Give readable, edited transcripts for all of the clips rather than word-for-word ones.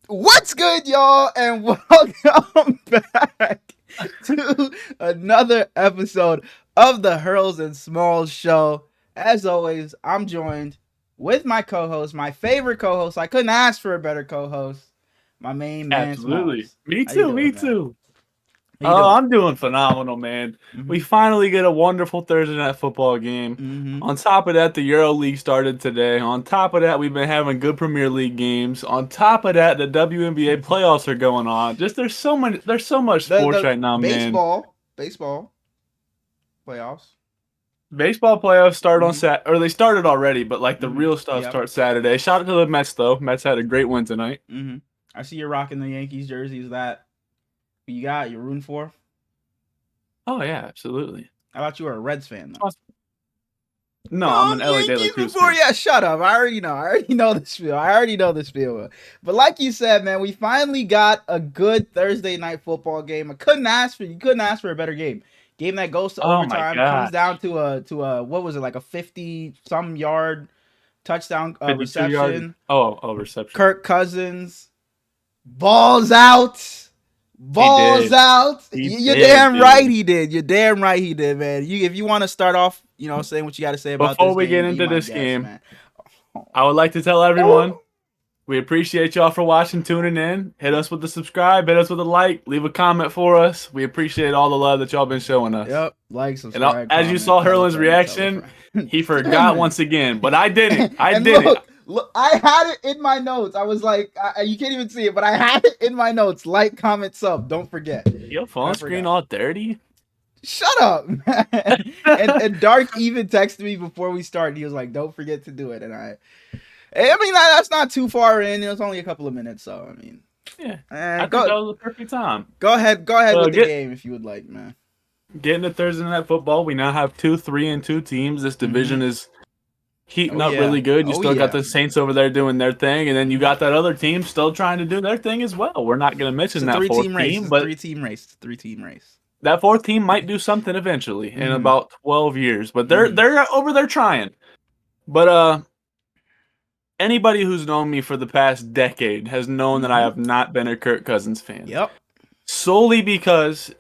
What's good, y'all, and welcome back to another episode of the Hurls and Smallz show. As always, I'm joined with my co-host, my favorite co-host. I couldn't ask for a better co-host. My main man, Absolutely. Smallz. Me How you too. doing, Me man? too. How you Oh, doing? I'm doing phenomenal, man. We Mm-hmm. finally get a wonderful Thursday night football game. Mm-hmm. On top of that, the Euro League started today. On top of that, we've been having good Premier League games. On top of that, the WNBA playoffs are going on. Just there's so much sports The right now, man. baseball playoffs. Baseball playoffs start on Mm-hmm. Sat or they started already, but like the Mm-hmm. real stuff Yep. starts Saturday. Shout out to the Mets though. Mets had a great win tonight. Mm-hmm. I see you're rocking the Yankees jersey. Is that who you got? You're rooting for? Oh yeah, absolutely. How about you are a Reds fan though? No, I'm an LA Daily Yankees Cruz before. fan. Yeah, shut up. I already know. I already know this feel. But like you said, man, we finally got a good Thursday night football game. You couldn't ask for a better game. Game that goes to Oh my overtime, comes down gosh. to a what was it, like a 50 some yard touchdown 52 yard. reception. Reception. Kirk Cousins balls out. He Balls did. out. He You're did, damn right dude. he did. You're damn right he did, man. If you want to start off, saying what you got to say about Before this we get game, be into my this guest, game, man. I would like to tell everyone we appreciate y'all for watching, tuning in. Hit us with the subscribe, hit us with a like, leave a comment for us. We appreciate all the love that y'all been showing us. Yep. Like, And subscribe, as you comment, saw tell a Herlin's friend to tell a reaction, friend. he forgot Man. once again, but I did it. I And did it. look, I had it in my notes. I was like, you can't even see it, but I had it in my notes. Like, comment, sub. Don't forget. Your I phone screen forgot. all dirty? Shut up, man. And Dark even texted me before we started. He was like, "Don't forget to do it." And I mean, that's not too far in. It was only a couple of minutes, so I mean, Yeah. I think go that was the perfect time. go ahead with the Get game if you would like, man. Getting to Thursday night football, we now have 2 3-2 teams. This Mm-hmm. division is heating Oh up really yeah, good. You oh still got yeah. the Saints over there doing their thing, and then you got that other team still trying to do their thing as well. We're not going to It's mention a that three fourth team race. team, It's a but three team race. It's a 3-team race. that fourth team might do something eventually in Mm-hmm. about 12 years. But they're Mm-hmm. they're over there trying. But anybody who's known me for the past decade has known that I Mm-hmm. have not been a Kirk Cousins fan. Yep. Solely because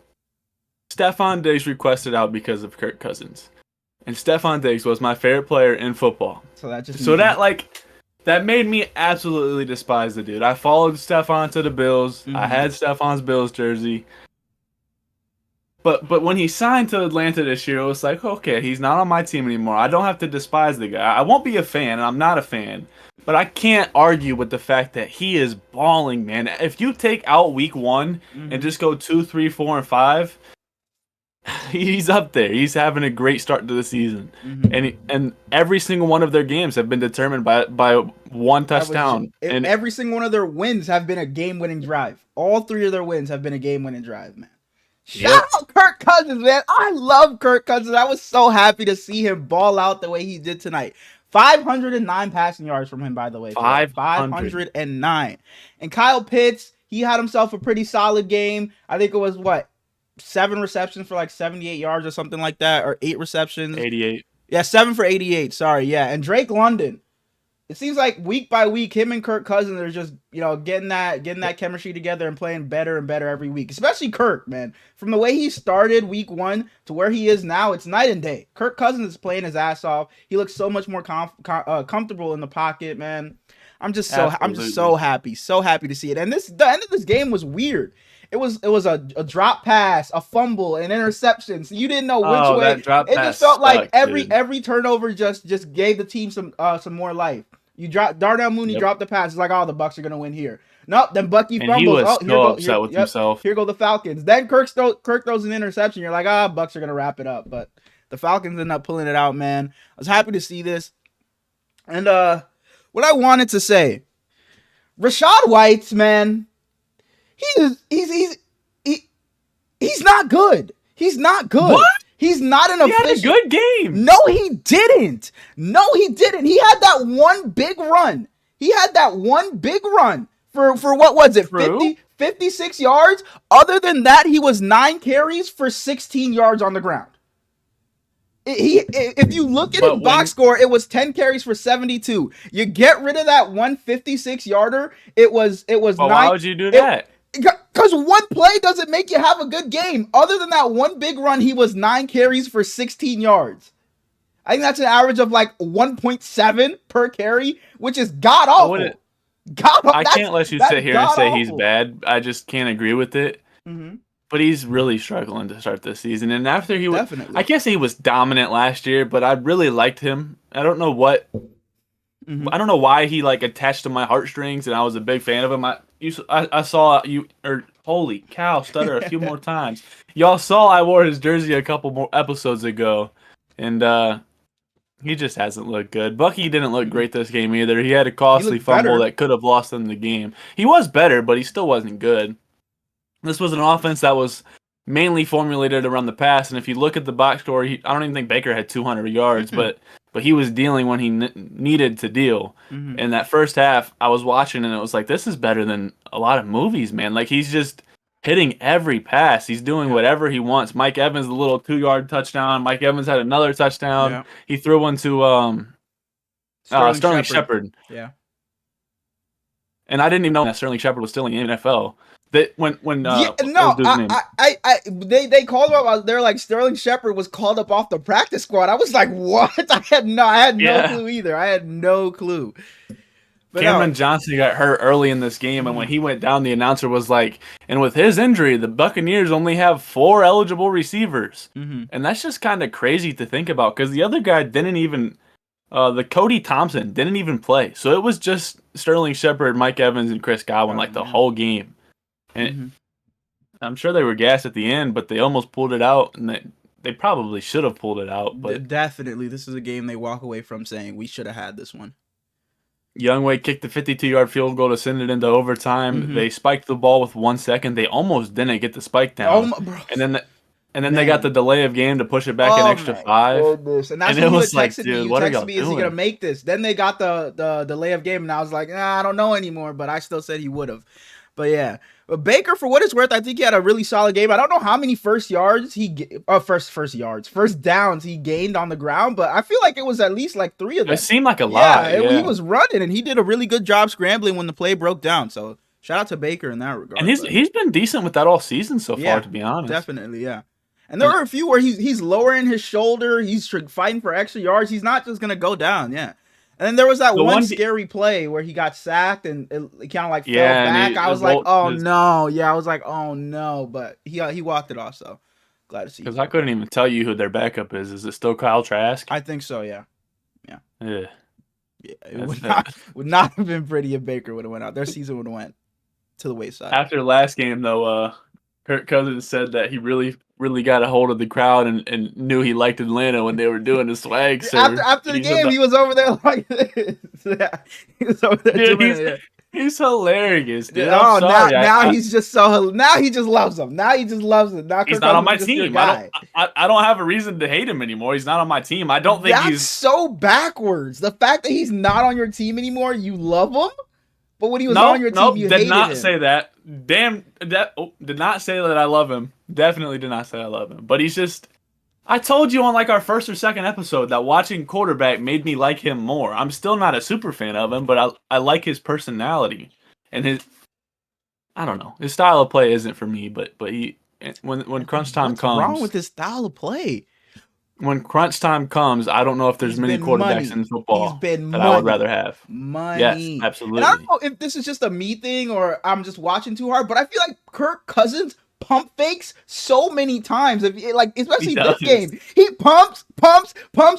Stefon Diggs requested out because of Kirk Cousins. And Stefon Diggs was my favorite player in football. So that just So means that made me absolutely despise the dude. I followed Stefon to the Bills. mm-hmm. I had Stefon's Bills jersey. But when he signed to Atlanta this year, it was like, okay, he's not on my team anymore. I don't have to despise the guy. I won't be a fan, and I'm not a fan. But I can't argue with the fact that he is balling, man. If you take out week 1 Mm-hmm. and just go 2, 3, 4, and 5, he's up there. He's having a great start to the season, Mm-hmm. and every single one of their games have been determined by one touchdown. And Every single one of their wins have been a game winning drive. All 3 of their wins have been a game winning drive, man. Shout yep, out Kirk Cousins, man. I love Kirk Cousins. I was so happy to see him ball out the way he did tonight. 509 passing yards from him, by the way. Today. 500. 509. And Kyle Pitts, he had himself a pretty solid game. I think it was 7 receptions for like 78 yards or something like that, or 8 receptions. 88. Yeah, 7 for 88. Sorry, yeah. And Drake London. It seems like week by week, him and Kirk Cousins are just, getting that chemistry together and playing better and better every week. Especially Kirk, man. From the way he started week 1 to where he is now, it's night and day. Kirk Cousins is playing his ass off. He looks so much more comfortable in the pocket, man. I'm just so happy to see it. And the end of this game was weird. It was a drop pass, a fumble, an interception. So you didn't know which way. That drop It pass just felt like sucked, dude. every turnover just gave the team some more life. Darnell Mooney dropped the pass. It's like, oh, the Bucks are gonna win here. Nope. Then Bucky And fumbles. he was so upset with himself. Here go the Falcons. Then Kirk throws an interception. You're like, Bucks are gonna wrap it up. But the Falcons end up pulling it out, man. I was happy to see this. And what I wanted to say, Rachaad White, man, he's not good. He's not good. What? He's not an official. He had a good game. No, he didn't. He had that one big run. For what was it? True. 56 yards. Other than that, he was 9 carries for 16 yards on the ground. If you look at his But box score, it was 10 carries for 72. You get rid of that 156 yarder, it was Well, why nine. would you do that? Because one play doesn't make you have a good game. Other than that one big run, he was 9 carries for 16 yards. I think that's an average of like 1.7 per carry, which is god awful. I can't let you sit here and say he's awful. bad. I just can't agree with it. Mm-hmm. But he's really struggling to start this season. And after he was, Definitely. I can't say he was dominant last year, but I really liked him. I don't know what, I don't know why he like attached to my heartstrings, and I was a big fan of him. I saw you, or holy cow, stutter a few more times. Y'all saw I wore his jersey a couple more episodes ago, and he just hasn't looked good. Bucky didn't look great this game either. He had a costly fumble that could have lost them the game. He was better, but he still wasn't good. This was an offense that was mainly formulated around the pass, and if you look at the box score, I don't even think Baker had 200 yards, but he was dealing when he needed to deal. In that first half, I was watching, and it was like, this is better than a lot of movies, man. Like, he's just hitting every pass. He's doing whatever he wants. Mike Evans, the little 2-yard touchdown. Mike Evans had another touchdown. Yeah. He threw one to Sterling Shepard. Yeah. And I didn't even know that Sterling Shepard was still in the NFL. They called him up. They're like, Sterling Shepard was called up off the practice squad. I was like, what? I had no clue either. I had no clue. But Cameron Johnson got hurt early in this game, and when he went down, the announcer was like, and with his injury, the Buccaneers only have 4 eligible receivers. And that's just kind of crazy to think about, because the other guy didn't even, the Cody Thompson didn't even play. So it was just Sterling Shepard, Mike Evans, and Chris Godwin the whole game. And I'm sure they were gassed at the end, but they almost pulled it out, and they probably should have pulled it out. But definitely, this is a game they walk away from saying, we should have had this one. Youngway kicked the 52-yard field goal to send it into overtime. They spiked the ball with 1 second. They almost didn't get the spike down. And then they got the delay of game to push it back an extra 5. Goodness. And that's when you texted me. You texted me, is he going to make this? Then they got the delay of game, and I was like, I don't know anymore, but I still said he would have. But yeah. But Baker, for what it's worth, I think he had a really solid game. I don't know how many first downs he gained on the ground, but I feel like it was at least like 3 of them. It seemed like a lot. He was running, and he did a really good job scrambling when the play broke down. So shout out to Baker in that regard. And he's been decent with that all season so far, to be honest. Definitely, yeah. And there were a few where he's lowering his shoulder, he's fighting for extra yards. He's not just gonna go down, And then there was that one scary play where he got sacked and it kind of like fell back. I was like, oh no. Yeah, I was like, oh no. But he walked it off, so glad to see. Because I couldn't even tell you who their backup is. Is it still Kyle Trask? I think so, yeah. Yeah. It would not have been pretty if Baker would have went out. Their season would have went to the wayside. After the last game, though, Kirk Cousins said that he really got a hold of the crowd and knew he liked Atlanta when they were doing the swag. After the game, he was over there like this. He was over there. He's hilarious, dude. Now he just loves him. Now he just loves him. Now he's not on my team. I don't have a reason to hate him anymore. He's not on my team. I don't think that's so backwards. The fact that he's not on your team anymore, you love him. But when he was on your team, you hated him. Did not say that. Did not say that I love him. Definitely did not say I love him. But he's just... I told you on like our first or second episode that watching quarterback made me like him more. I'm still not a super fan of him, but I like his personality. And his... I don't know. His style of play isn't for me, but he... When crunch time comes... What's wrong with his style of play? When crunch time comes, I don't know if there's many quarterbacks in football that I would rather have. Money. Yes, absolutely. And I don't know if this is just a me thing or I'm just watching too hard, but I feel like Kirk Cousins pump fakes so many times. Especially this game. He pumps,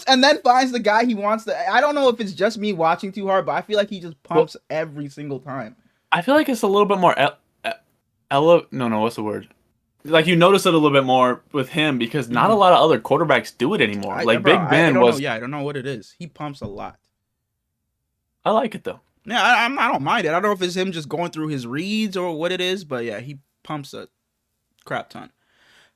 and then finds the guy he wants to. I don't know if it's just me watching too hard, but I feel like he just pumps every single time. I feel like it's a little bit more what's the word? Like, you notice it a little bit more with him because not a lot of other quarterbacks do it anymore. Big Ben was... I don't know what it is. He pumps a lot. I like it, though. Yeah, I don't mind it. I don't know if it's him just going through his reads or what it is, but yeah, he pumps a crap ton.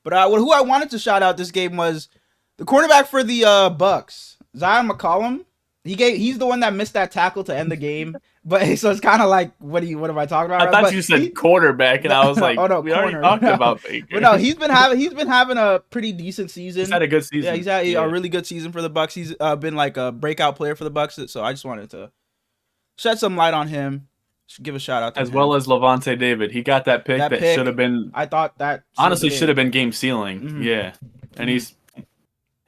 But who I wanted to shout out this game was the cornerback for the Bucks, Zion McCollum. He's the one that missed that tackle to end the game. But so it's kind of like, what am I talking about? I thought But you said quarterback, and I was like, oh no, we already corner. talked No. about Baker. But no, he's been having a pretty decent season. He's had a good season. Yeah, he's had a really good season for the Bucks. He's been like a breakout player for the Bucks. So I just wanted to shed some light on him. Should give a shout out to as him. well as Davante David. He got that pick that should have been. I thought that honestly should have been game sealing. Mm-hmm. Yeah, and he's.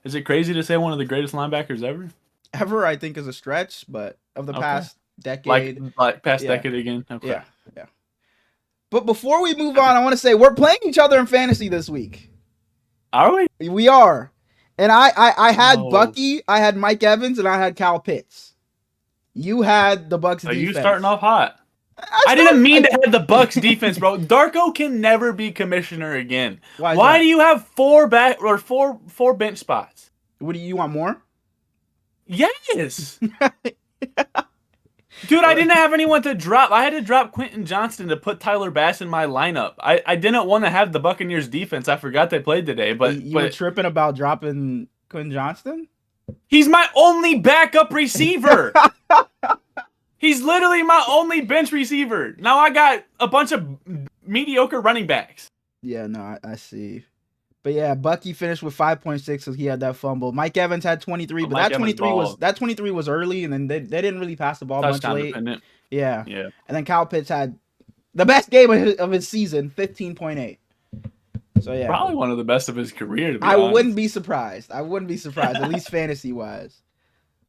Is it crazy to say one of the greatest linebackers ever? Ever, I think, is a stretch, but of the past decade, like past decade again. Okay. Yeah. But before we move on, I want to say we're playing each other in fantasy this week. Are we? We are. And I had Bucky, I had Mike Evans, and I had Kyle Pitts. You had the Bucks defense. Are you starting off hot? I didn't mean to have the Bucks defense, bro. Darko can never be commissioner again. Why do you have four bench spots? What do you want more? Yes. Dude, I didn't have anyone to drop. I had to drop Quentin Johnston to put Tyler Bass in my lineup. I didn't want to have the Buccaneers defense. I forgot they played today. But you were tripping about dropping Quentin Johnston? He's my only backup receiver. He's literally my only bench receiver. Now I got a bunch of mediocre running backs. Yeah, no, I see. But yeah, Bucky finished with 5.6 because he had that fumble. Mike Evans had 23, but that 23 was early, and then they didn't really pass the ball much late. Dependent. Yeah. And then Kyle Pitts had the best game of his season, 15.8. So yeah, probably one of the best of his career. To be honest. I wouldn't be surprised, at least fantasy wise.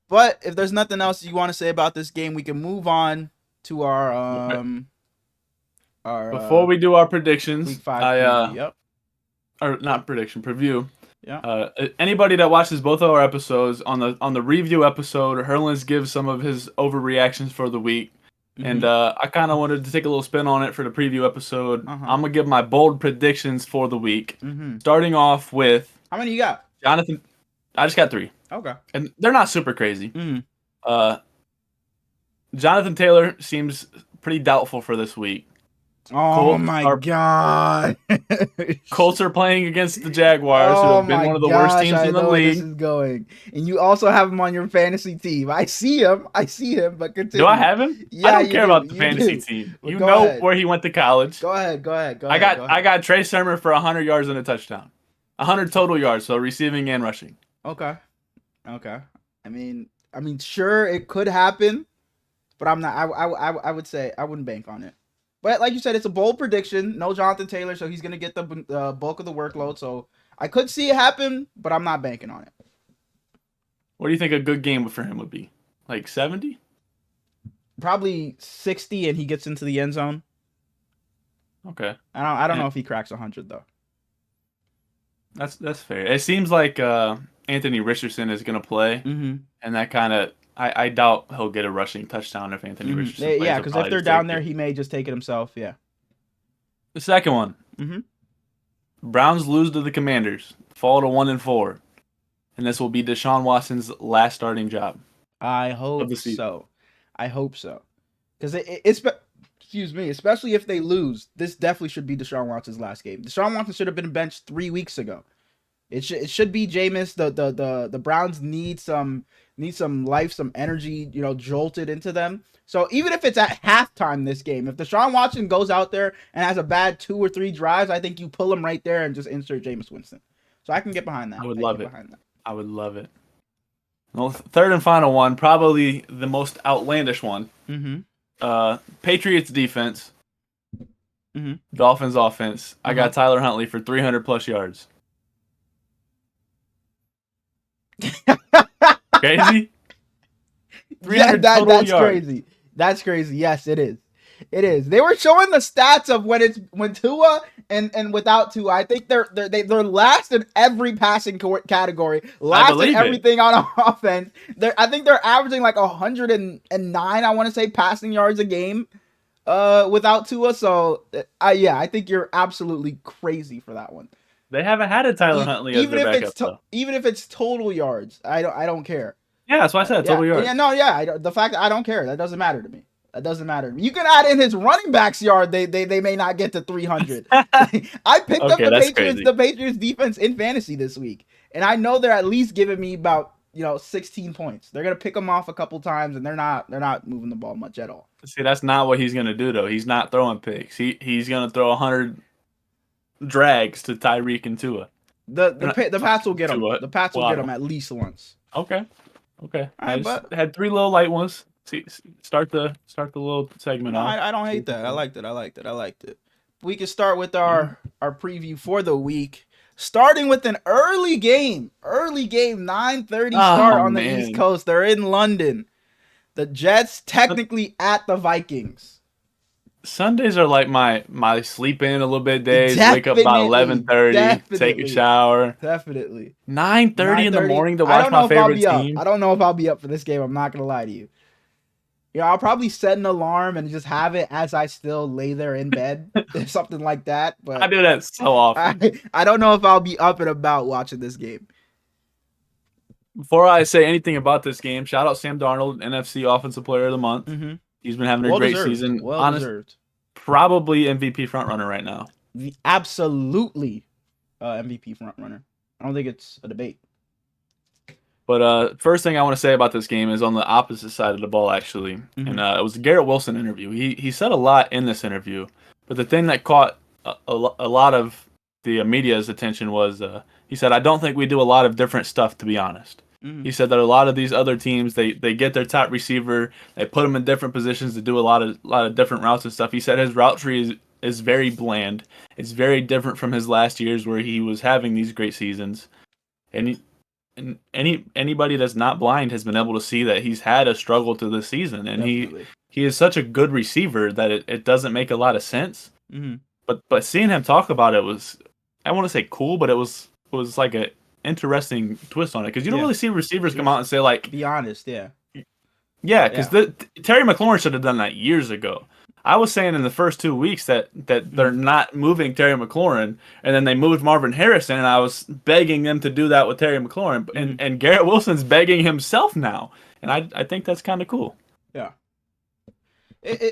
But if there's nothing else you want to say about this game, we can move on to our before we do our predictions. Week 5 or not prediction, preview. Yeah. Anybody that watches both of our episodes on the review episode, Herlins gives some of his overreactions for the week, and I kind of wanted to take a little spin on it for the preview episode. I'm gonna give my bold predictions for the week, starting off with how many you got? Jonathan. I just got 3. Okay, and they're not super crazy. Jonathan Taylor seems pretty doubtful for this week. Oh my God! Colts are playing against the Jaguars, who have been one of the worst teams in the league. This is going, and you also have him on your fantasy team. I see him, but continue. Do I have him? Yeah, I don't care about the fantasy team. Well, you know ahead. where he went to college. Go ahead. I got Trey Sermon for 100 yards and a touchdown, 100 total yards, so receiving and rushing. Okay. I mean, sure, it could happen, but I'm not. I would say I wouldn't bank on it. But like you said, it's a bold prediction. No Jonathan Taylor, so he's going to get the bulk of the workload. So I could see it happen, but I'm not banking on it. What do you think a good game for him would be? Like 70? Probably 60, and he gets into the end zone. Okay. I don't know if he cracks 100 though. That's fair. It seems like Anthony Richardson is going to play, and that kind of. I doubt he'll get a rushing touchdown if Anthony Richardson plays. Yeah, because if they're down there, he may just take it himself. Yeah. The second one. Browns lose to the Commanders, fall to 1-4, and this will be Deshaun Watson's last starting job. I hope so. Because especially if they lose, this definitely should be Deshaun Watson's last game. Deshaun Watson should have been benched 3 weeks ago. It should be Jameis. The Browns need some life, some energy, jolted into them. So even if it's at halftime this game, if Deshaun Watson goes out there and has a bad 2 or 3 drives, I think you pull him right there and just insert Jameis Winston. So I can get behind that. I would love it. Well, third and final one, probably the most outlandish one. Patriots defense. Dolphins offense. I got Tyler Huntley for 300 plus yards. Crazy? Yeah, that's crazy. That's crazy. Yes, it is. They were showing the stats of when Tua and without Tua. I think they're last in every passing category, last in everything on offense. I think they're averaging like 109. I want to say passing yards a game, without Tua. So I think you're absolutely crazy for that one. They haven't had a Tyler Huntley as their backup, even if it's total yards, I don't care. Yeah, that's why I said total yards. The fact that I don't care, that doesn't matter to me. You can add in his running backs yard. They may not get to 300. I picked up the Patriots defense in fantasy this week, and I know they're at least giving me about 16 points. They're gonna pick them off a couple times, and they're not moving the ball much at all. See, that's not what he's gonna do though. He's not throwing picks. He's gonna throw 100 drags to Tyreek and Tua. The Pats will get them. Tua. The Pats will get them at least once. Okay. All right, but had 3 little light ones. See, start the little segment off. I don't hate that. I liked it. We can start with our preview for the week. Starting with an early game, 9:30 start on the East Coast. They're in London. The Jets technically at the Vikings. Sundays are like my sleep in a little bit days. Wake up about 11:30, take a shower. Definitely. 9:30 in the morning to watch my favorite team. I don't know if I'll be up for this game. I'm not gonna lie to you. I'll probably set an alarm and just have it as I still lay there in bed, something like that. But I do that so often. I don't know if I'll be up and about watching this game. Before I say anything about this game, shout out Sam Darnold, NFC Offensive Player of the Month. Mm-hmm. He's been having a great season. Well deserved. Probably MVP frontrunner right now. Absolutely MVP frontrunner. I don't think it's a debate. But first thing I want to say about this game is on the opposite side of the ball, actually. Mm-hmm. And it was the Garrett Wilson interview. He said a lot in this interview. But the thing that caught a lot of the media's attention was he said, I don't think we do a lot of different stuff, to be honest. Mm-hmm. He said that a lot of these other teams, they get their top receiver, they put him in different positions to do a lot of different routes and stuff. He said his route tree is very bland. It's very different from his last years where he was having these great seasons. And anybody that's not blind has been able to see that he's had a struggle to this season, and he is such a good receiver that it doesn't make a lot of sense. Mm-hmm. But seeing him talk about it was, I want to say cool, but it was like a interesting twist on it, because you don't really see receivers come out and say like, be honest, because Terry McLaurin should have done that years ago. I was saying in the first 2 weeks that they're not moving Terry McLaurin, and then they moved Marvin Harrison, and I was begging them to do that with Terry McLaurin, and Garrett Wilson's begging himself now, and I think that's kind of cool. Yeah.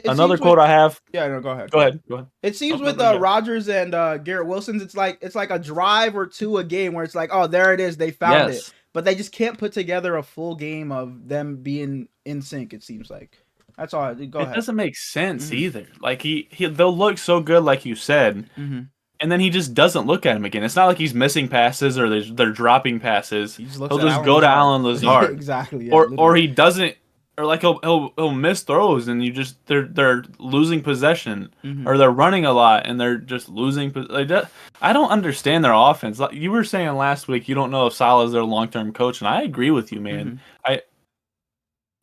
Another quote I have. Yeah, no, go ahead. Go ahead. It seems with Rodgers and Garrett Wilson's, it's like a drive or two a game where it's like, oh, there it is, they found it, but they just can't put together a full game of them being in sync. It seems like. That's all. Go ahead. It doesn't make sense either. Like they'll look so good, like you said, and then he just doesn't look at him again. It's not like he's missing passes or they're dropping passes. He'll just go to Allen Lazard. Exactly. Yeah, or he doesn't, or like he'll miss throws, and they're losing possession, or they're running a lot and they're just losing. Like that, I don't understand their offense. Like you were saying last week, you don't know if Saleh is their long-term coach, and I agree with you, man.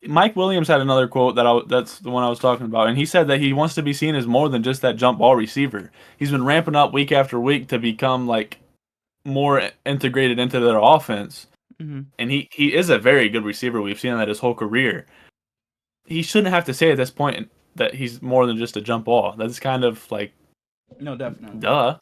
Mike Williams had another quote that's the one I was talking about, and he said that he wants to be seen as more than just that jump ball receiver. He's been ramping up week after week to become like more integrated into their offense, and he is a very good receiver. We've seen that his whole career. He shouldn't have to say at this point that he's more than just a jump ball. That's kind of like, no, definitely, duh.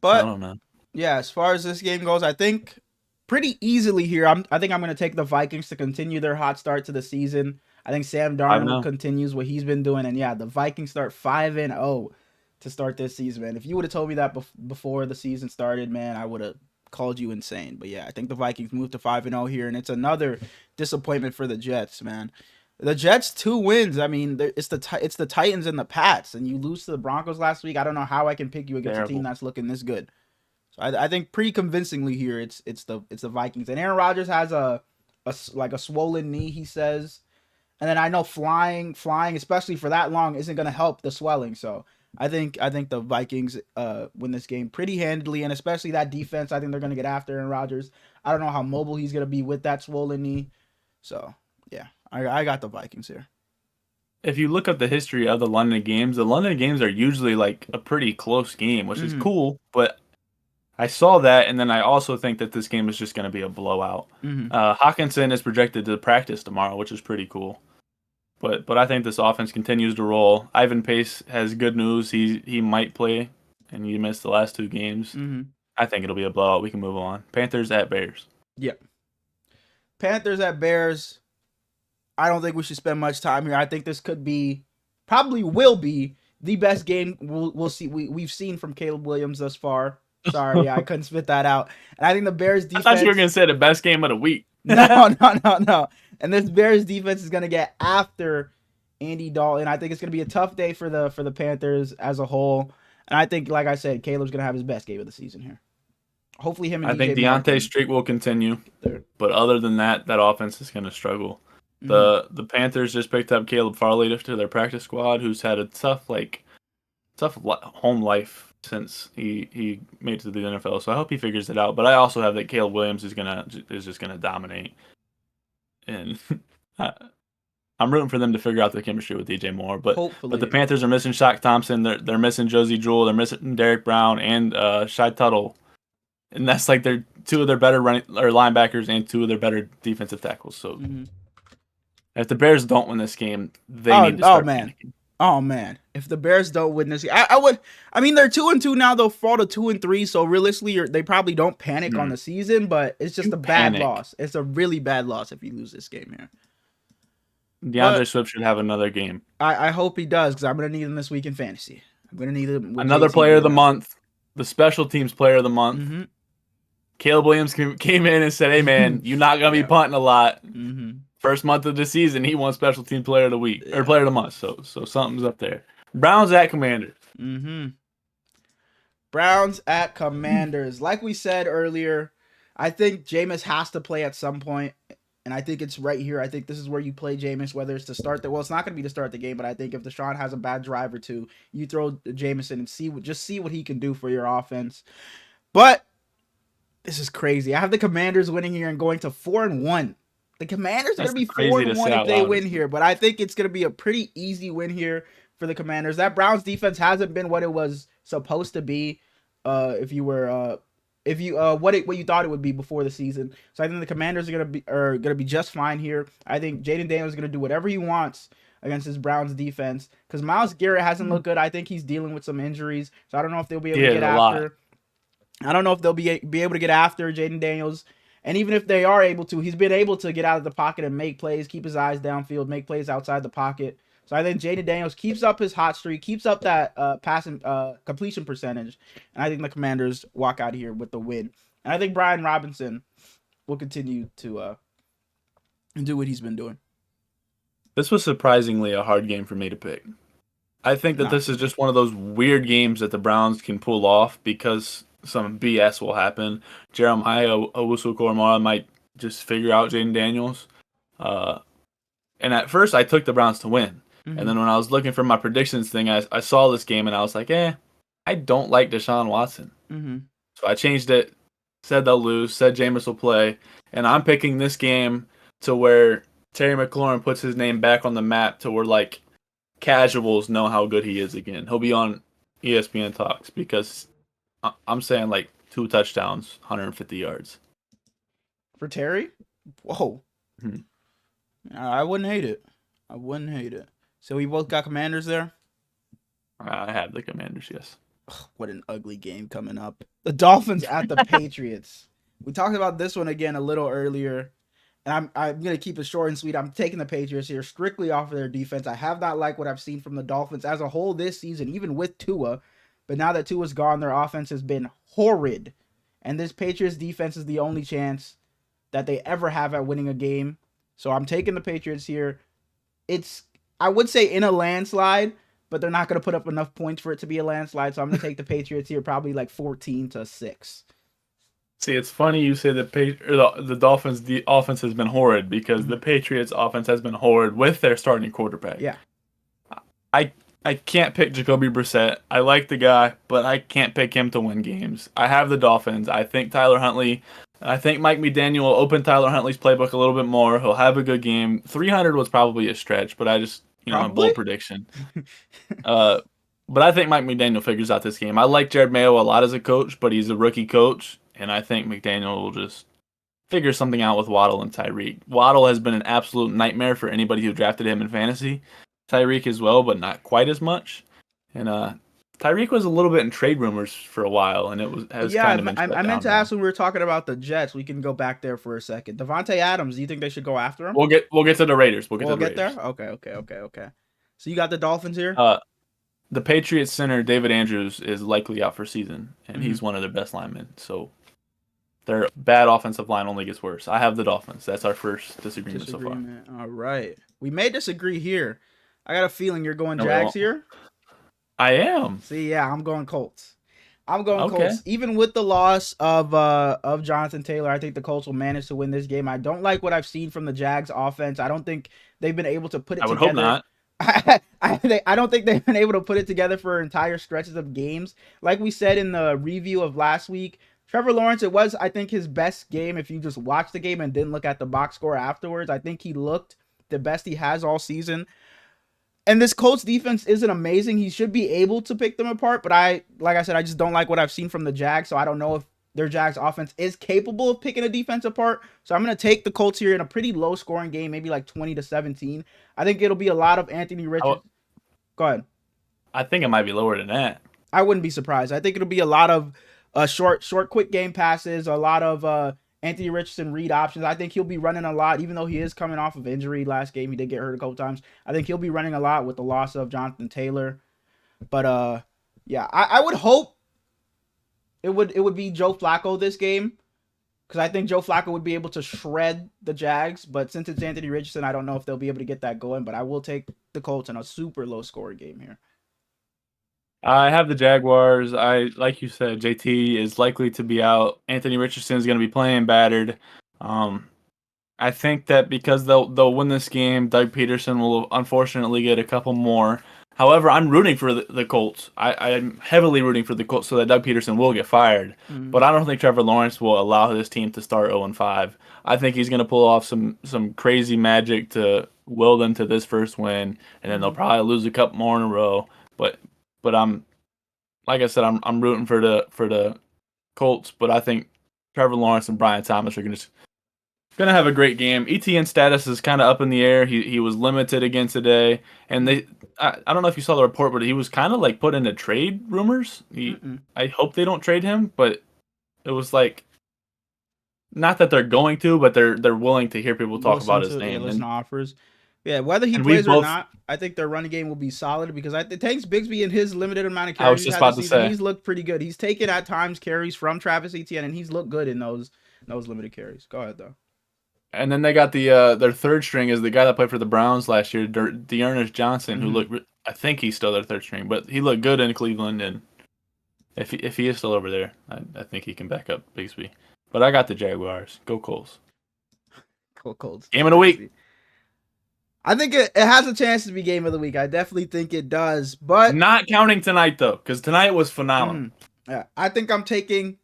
But I don't know. Yeah, as far as this game goes, I think pretty easily here. I think I'm going to take the Vikings to continue their hot start to the season. I think Sam Darnold continues what he's been doing, and the Vikings start 5-0 to start this season, man. If you would have told me that before the season started, man, I would have called you insane. But I think the Vikings moved to 5-0 here, and it's another disappointment for the Jets, man. The Jets 2 wins. I mean, it's the Titans and the Pats, and you lose to the Broncos last week. I don't know how I can pick you against a team that's looking this good. So I think pretty convincingly here it's the Vikings. And Aaron Rodgers has a swollen knee, he says. And then I know flying, especially for that long, isn't going to help the swelling. So I think the Vikings win this game pretty handily, and especially that defense. I think they're going to get after Aaron Rodgers. I don't know how mobile he's going to be with that swollen knee. So I got the Vikings here. If you look up the history of the London games are usually like a pretty close game, which is cool, but I saw that, and then I also think that this game is just going to be a blowout. Hawkinson is projected to practice tomorrow, which is pretty cool. But I think this offense continues to roll. Ivan Pace has good news. He might play, and he missed the last 2 games. I think it'll be a blowout. We can move on. Panthers at Bears. Yep. Panthers at Bears. I don't think we should spend much time here. I think this probably will be the best game we'll see. We've seen from Caleb Williams thus far. Sorry, I couldn't spit that out. And I think the Bears I thought you were defense. gonna say the best game of the week. No. And this Bears defense is gonna get after Andy Dalton. I think it's gonna be a tough day for the Panthers as a whole. And I think, like I said, Caleb's gonna have his best game of the season here. Hopefully, him and I DJ think Moore Deontay's can streak will continue, there. but other than that, that offense is gonna struggle. Mm-hmm. The Panthers just picked up Caleb Farley to their practice squad, who's had a tough home life since he made it to the NFL. So I hope he figures it out. But I also have that Caleb Williams is just gonna dominate, and I'm rooting for them to figure out the chemistry with DJ Moore. But the Panthers are missing Shaq Thompson. They're missing Josie Jewell. They're missing Derek Brown and Shai Tuttle, and that's like they're two of their better linebackers and two of their better defensive tackles. So if the Bears don't win this game, they need to start panicking. Oh man! If the Bears don't win this, I would. I mean, they're 2-2 now. They'll fall to 2-3. So realistically, they probably don't panic on the season. But it's just bad loss. It's a really bad loss if you lose this game here. DeAndre Swift should have another game. I hope he does, because I'm gonna need him this week in fantasy. I'm gonna need him. Another player of the month, the special teams player of the month. Mm-hmm. Caleb Williams came in and said, "Hey man, you're not gonna be punting a lot." Mm-hmm. First month of the season, he won special team player of the week or player of the month. So something's up there. Browns at Commanders. Browns at Commanders. Like we said earlier, I think Jameis has to play at some point, and I think it's right here. I think this is where you play Jameis, whether it's to start the. Well, it's not going to be to start the game, but I think if Deshaun has a bad drive or two, you throw Jameis in and see what he can do for your offense. But this is crazy. I have the Commanders winning here and going to 4-1. The Commanders are going to be 4-1 if they win here, but I think it's going to be a pretty easy win here for the Commanders. That Browns defense hasn't been what it was supposed to be. What you thought it would be before the season. So I think the Commanders are gonna be just fine here. I think Jaden Daniels is gonna do whatever he wants against this Browns defense, because Myles Garrett hasn't looked good. I think he's dealing with some injuries, so I don't know if they'll be able to get after. I don't know if they'll be able to get after Jaden Daniels. And even if they are able to, he's been able to get out of the pocket and make plays, keep his eyes downfield, make plays outside the pocket. So I think Jaden Daniels keeps up his hot streak, keeps up that passing completion percentage, and I think the Commanders walk out of here with the win. And I think Brian Robinson will continue to do what he's been doing. This was surprisingly a hard game for me to pick. I think that this is just one of those weird games that the Browns can pull off because some BS will happen. Jeremiah Owusu-Koramoah might just figure out Jaden Daniels. And at first, I took the Browns to win. Mm-hmm. And then when I was looking for my predictions thing, I saw this game and I was like, I don't like Deshaun Watson. Mm-hmm. So I changed it, said they'll lose, said Jameis will play. And I'm picking this game to where Terry McLaurin puts his name back on the map to where, like, casuals know how good he is again. He'll be on ESPN Talks because I'm saying, like, 2 touchdowns, 150 yards. For Terry? Whoa. Mm-hmm. I wouldn't hate it. So we both got Commanders there? I have the Commanders, yes. Ugh, what an ugly game coming up. The Dolphins at the Patriots. We talked about this one again a little earlier, and I'm going to keep it short and sweet. I'm taking the Patriots here strictly off of their defense. I have not liked what I've seen from the Dolphins as a whole this season, even with Tua. But now that Tua's gone, their offense has been horrid. And this Patriots defense is the only chance that they ever have at winning a game. So I'm taking the Patriots here. I would say in a landslide, but they're not going to put up enough points for it to be a landslide. So I'm going to take the Patriots here, probably like 14-6. See, it's funny you say the Dolphins' offense has been horrid because the Patriots' offense has been horrid with their starting quarterback. Yeah. I can't pick Jacoby Brissett. I like the guy, but I can't pick him to win games. I have the Dolphins. I think Mike McDaniel will open Tyler Huntley's playbook a little bit more. He'll have a good game. 300 was probably a stretch, but I just, a bold prediction. But I think Mike McDaniel figures out this game. I like Jared Mayo a lot as a coach, but he's a rookie coach, and I think McDaniel will just figure something out with Waddle and Tyreek. Waddle has been an absolute nightmare for anybody who drafted him in fantasy. Tyreek as well, but not quite as much. And Tyreek was a little bit in trade rumors for a while, and I meant to ask when we were talking about the Jets. We can go back there for a second. Davante Adams, do you think they should go after him? We'll get to the Raiders. We'll get there. Okay. So you got the Dolphins here? the Patriots center David Andrews is likely out for season, and Mhm. he's one of their best linemen. So their bad offensive line only gets worse. I have the Dolphins. That's our first disagreement so far. All right. We may disagree here. I got a feeling you're going No, we Jags won't. here. I am. See, yeah, I'm going Colts. I'm going Okay. Colts. Even with the loss of Jonathan Taylor, I think the Colts will manage to win this game. I don't like what I've seen from the Jags offense. I don't think they've been able to put it I would hope together. not. I don't think they've been able to put it together for entire stretches of games. Like we said in the review of last week, Trevor Lawrence, it was, I think, his best game if you just watched the game and didn't look at the box score afterwards. I think he looked the best he has all season. And this Colts defense isn't amazing. He should be able to pick them apart, but like I said, I just don't like what I've seen from the Jags, so I don't know if their Jags offense is capable of picking a defense apart. So I'm going to take the Colts here in a pretty low scoring game, maybe like 20-17. I think it'll be a lot of Anthony Richardson. Go ahead. I think it might be lower than that. I wouldn't be surprised. I think it'll be a lot of short, quick game passes, a lot of Anthony Richardson read options. I think he'll be running a lot, even though he is coming off of injury last game. He did get hurt a couple times. I think he'll be running a lot with the loss of Jonathan Taylor. But yeah, I would hope it would be Joe Flacco this game, because I think Joe Flacco would be able to shred the Jags. But since it's Anthony Richardson, I don't know if they'll be able to get that going. But I will take the Colts in a super low scoring game here. I have the Jaguars. Like you said, JT is likely to be out. Anthony Richardson is going to be playing battered. I think that because they'll win this game, Doug Peterson will unfortunately get a couple more. However, I'm rooting for the Colts. I'm heavily rooting for the Colts so that Doug Peterson will get fired. Mm-hmm. But I don't think Trevor Lawrence will allow this team to start 0-5. I think he's going to pull off some crazy magic to will them to this first win, and then they'll probably lose a couple more in a row. But I'm, like I said, I'm rooting for the Colts. But I think Trevor Lawrence and Brian Thomas are going to have a great game. ETN status is kind of up in the air. He was limited again today, and I don't know if you saw the report, but he was kind of like put into trade rumors. I hope they don't trade him, but it was like, not that they're going to, but they're willing to hear people talk about his name. Listen to offers. Yeah, whether he and plays or both, not, I think their running game will be solid, because it takes Bigsby in his limited amount of I was carries just about to say, he's looked pretty good. He's taken at times carries from Travis Etienne, and he's looked good in those limited carries. Go ahead though. And then they got their third string is the guy that played for the Browns last year, Dearness Johnson, who looked. I think he's still their third string, but he looked good in Cleveland, and if he is still over there, I think he can back up Bigsby. But I got the Jaguars. Go Colts. Go Colts. Game of the week. I think it has a chance to be game of the week. I definitely think it does, but not counting tonight though, because tonight was phenomenal. Yeah, I think I'm taking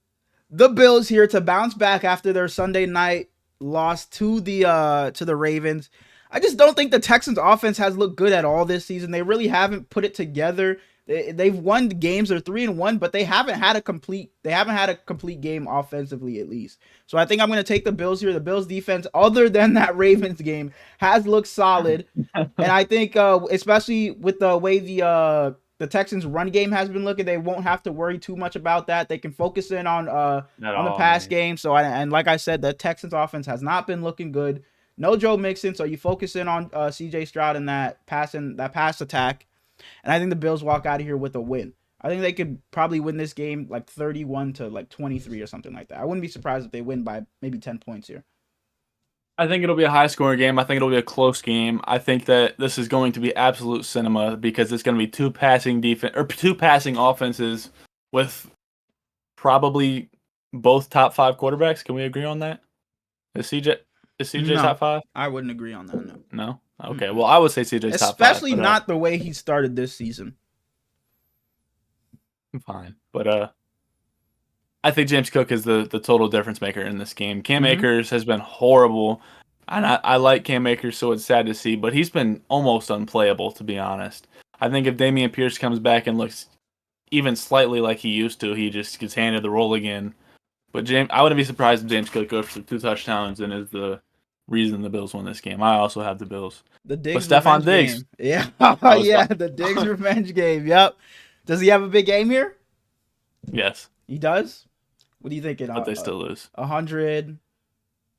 the Bills here to bounce back after their Sunday night loss to the Ravens. I just don't think the Texans offense has looked good at all this season. They really haven't put it together. They've won games. They're 3-1, but they haven't had a complete game offensively, at least. So I think I'm going to take the Bills here. The Bills defense, other than that Ravens game, has looked solid, and I think especially with the way the Texans run game has been looking, they won't have to worry too much about that. They can focus in on the pass game. So and like I said, the Texans offense has not been looking good. No Joe Mixon, so you focus in on CJ Stroud and that pass attack. And I think the Bills walk out of here with a win. I think they could probably win this game like 31-23 or something like that. I wouldn't be surprised if they win by maybe 10 points here. I think it'll be a high-scoring game. I think it'll be a close game. I think that this is going to be absolute cinema because it's going to be two passing offenses with probably both top 5 quarterbacks. Can we agree on that? Is CJ top 5? I wouldn't agree on that. No. Okay. Well, I would say CJ's top 5. Especially not the way he started this season. Fine, but I think James Cook is the total difference maker in this game. Cam Akers has been horrible, and I like Cam Akers, so it's sad to see, but he's been almost unplayable, to be honest. I think if Dameon Pierce comes back and looks even slightly like he used to, he just gets handed the role again. But I wouldn't be surprised if James Cook goes for 2 touchdowns and is the reason the Bills won this game. I also have the Bills. The Diggs but Stephon Diggs. Game. Yeah. Yeah, the Diggs revenge game. Yep. Does he have a big game here? Yes. He does? What are you thinking? But they still lose. 100,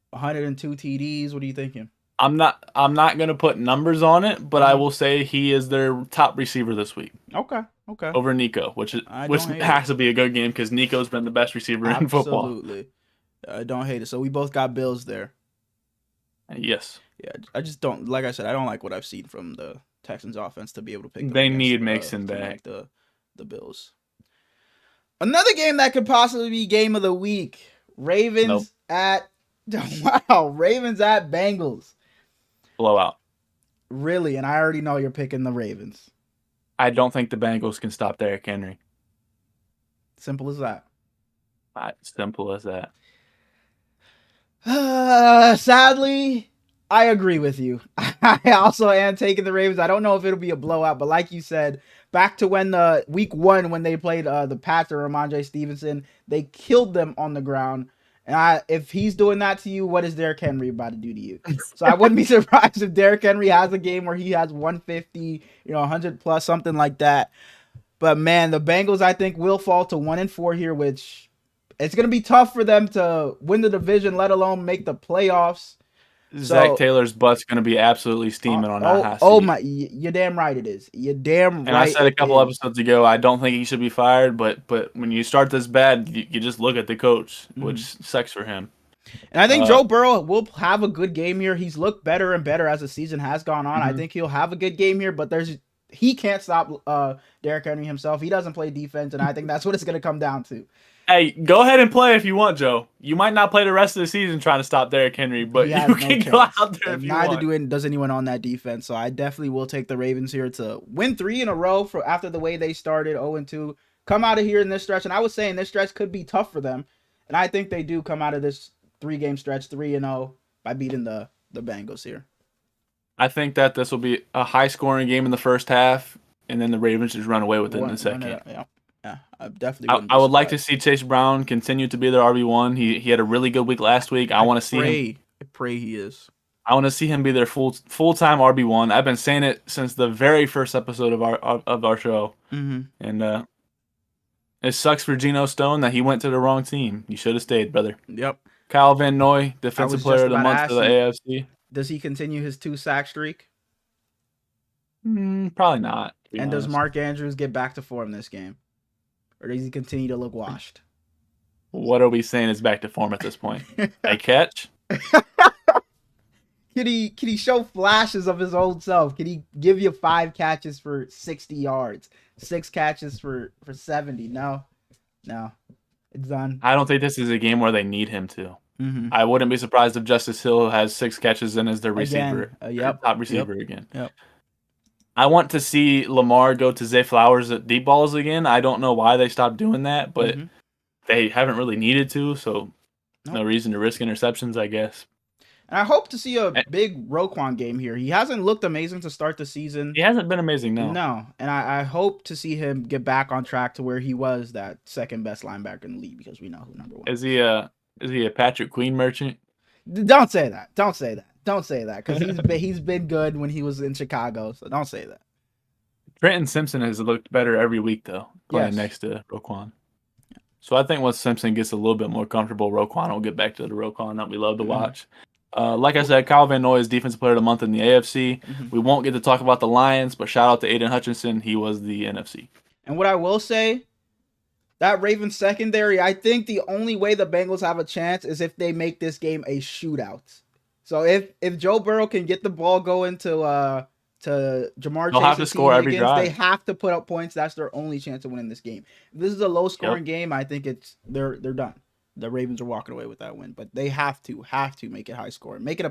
102 TDs. What are you thinking? I'm not gonna put numbers on it, but I Mhm. will say he is their top receiver this week Okay. Okay. over Nico, which I which don't hate it. has to be a good game because Nico's been the best receiver in football. Absolutely. I don't hate it. So we both got Bills there. Yes, Yeah, I just don't like I said, I don't like what I've seen from the Texans offense to be able to pick them they against need Mason to back. like the Bills. Another game that could possibly be game of the week. Nope, Ravens at Ravens at Bengals. blowout. Really, and I already know you're picking the Ravens. I don't think the Bengals can stop Derrick Henry. Simple as that. Simple as that. Sadly, I agree with you. I also am taking the Ravens. I don't know if it'll be a blowout, but like you said, back to when the week 1 when they played the Pats or Ramondre Stevenson, they killed them on the ground. And if he's doing that to you, what is Derrick Henry about to do to you? So I wouldn't be surprised if Derrick Henry has a game where he has 150, 100 plus, something like that. But man, the Bengals I think will fall to 1-4 here, which it's going to be tough for them to win the division, let alone make the playoffs. Zach So, Taylor's butt's going to be absolutely steaming on that hot seat. my, you're damn right it is. You're damn And right. I said a couple episodes ago, I don't think he should be fired, but when you start this bad, you just look at the coach, which sucks for him. And I think Joe Burrow will have a good game here. He's looked better and better as the season has gone on. I think he'll have a good game here, but he can't stop Derrick Henry himself. He doesn't play defense, and I think that's what it's going to come down to. Hey, go ahead and play if you want, Joe. You might not play the rest of the season trying to stop Derrick Henry, but you can go out there if you want. Neither does anyone on that defense, so I definitely will take the Ravens here to win 3 in a row after the way they started 0-2. Come out of here in this stretch, and I was saying this stretch could be tough for them, and I think they do come out of this 3-game stretch 3-0 by beating the Bengals here. I think that this will be a high-scoring game in the first half, and then the Ravens just run away with it in the second. Yeah, I definitely. I would like to see Chase Brown continue to be their RB1. He had a really good week last week. I want to see him. I pray he is. I want to see him be their full-time RB1. I've been saying it since the very first episode of our show, and it sucks for Geno Stone that he went to the wrong team. You should have stayed, brother. Yep. Kyle Van Noy, Defensive Player of the Month for the AFC. Does he continue his 2-sack streak? Probably not. And does Mark Andrews get back to form this game? Or does he continue to look washed? What are we saying is back to form at this point? A catch? Can he show flashes of his old self? Can he give you 5 catches for 60 yards? 6 catches for 70? No. It's done. I don't think this is a game where they need him to. I wouldn't be surprised if Justice Hill has 6 catches and is their receiver. Top receiver again. Yep. I want to see Lamar go to Zay Flowers at deep balls again. I don't know why they stopped doing that, but they haven't really needed to, so no reason to risk interceptions, I guess. And I hope to see a big Roquan game here. He hasn't looked amazing to start the season. He hasn't been amazing, no. No, and I hope to see him get back on track to where he was that second best linebacker in the league because we know who number 1 is. Is he a Patrick Queen merchant? Don't say that. Don't say that because he's been good when he was in Chicago. So don't say that. Trenton Simpson has looked better every week though, playing next to Roquan. So I think once Simpson gets a little bit more comfortable, Roquan will get back to the Roquan that we love to watch. Like I said, Kyle Van Noy is Defensive Player of the Month in the AFC. We won't get to talk about the Lions, but shout out to Aiden Hutchinson. He was the NFC. And what I will say, that Ravens secondary, I think the only way the Bengals have a chance is if they make this game a shootout. So if Joe Burrow can get the ball going to Jamar Chase, have to score every drive. They have to put up points. That's their only chance of winning this game. If this is a low scoring game, I think they're done. The Ravens are walking away with that win, but they have to make it high scoring, make it a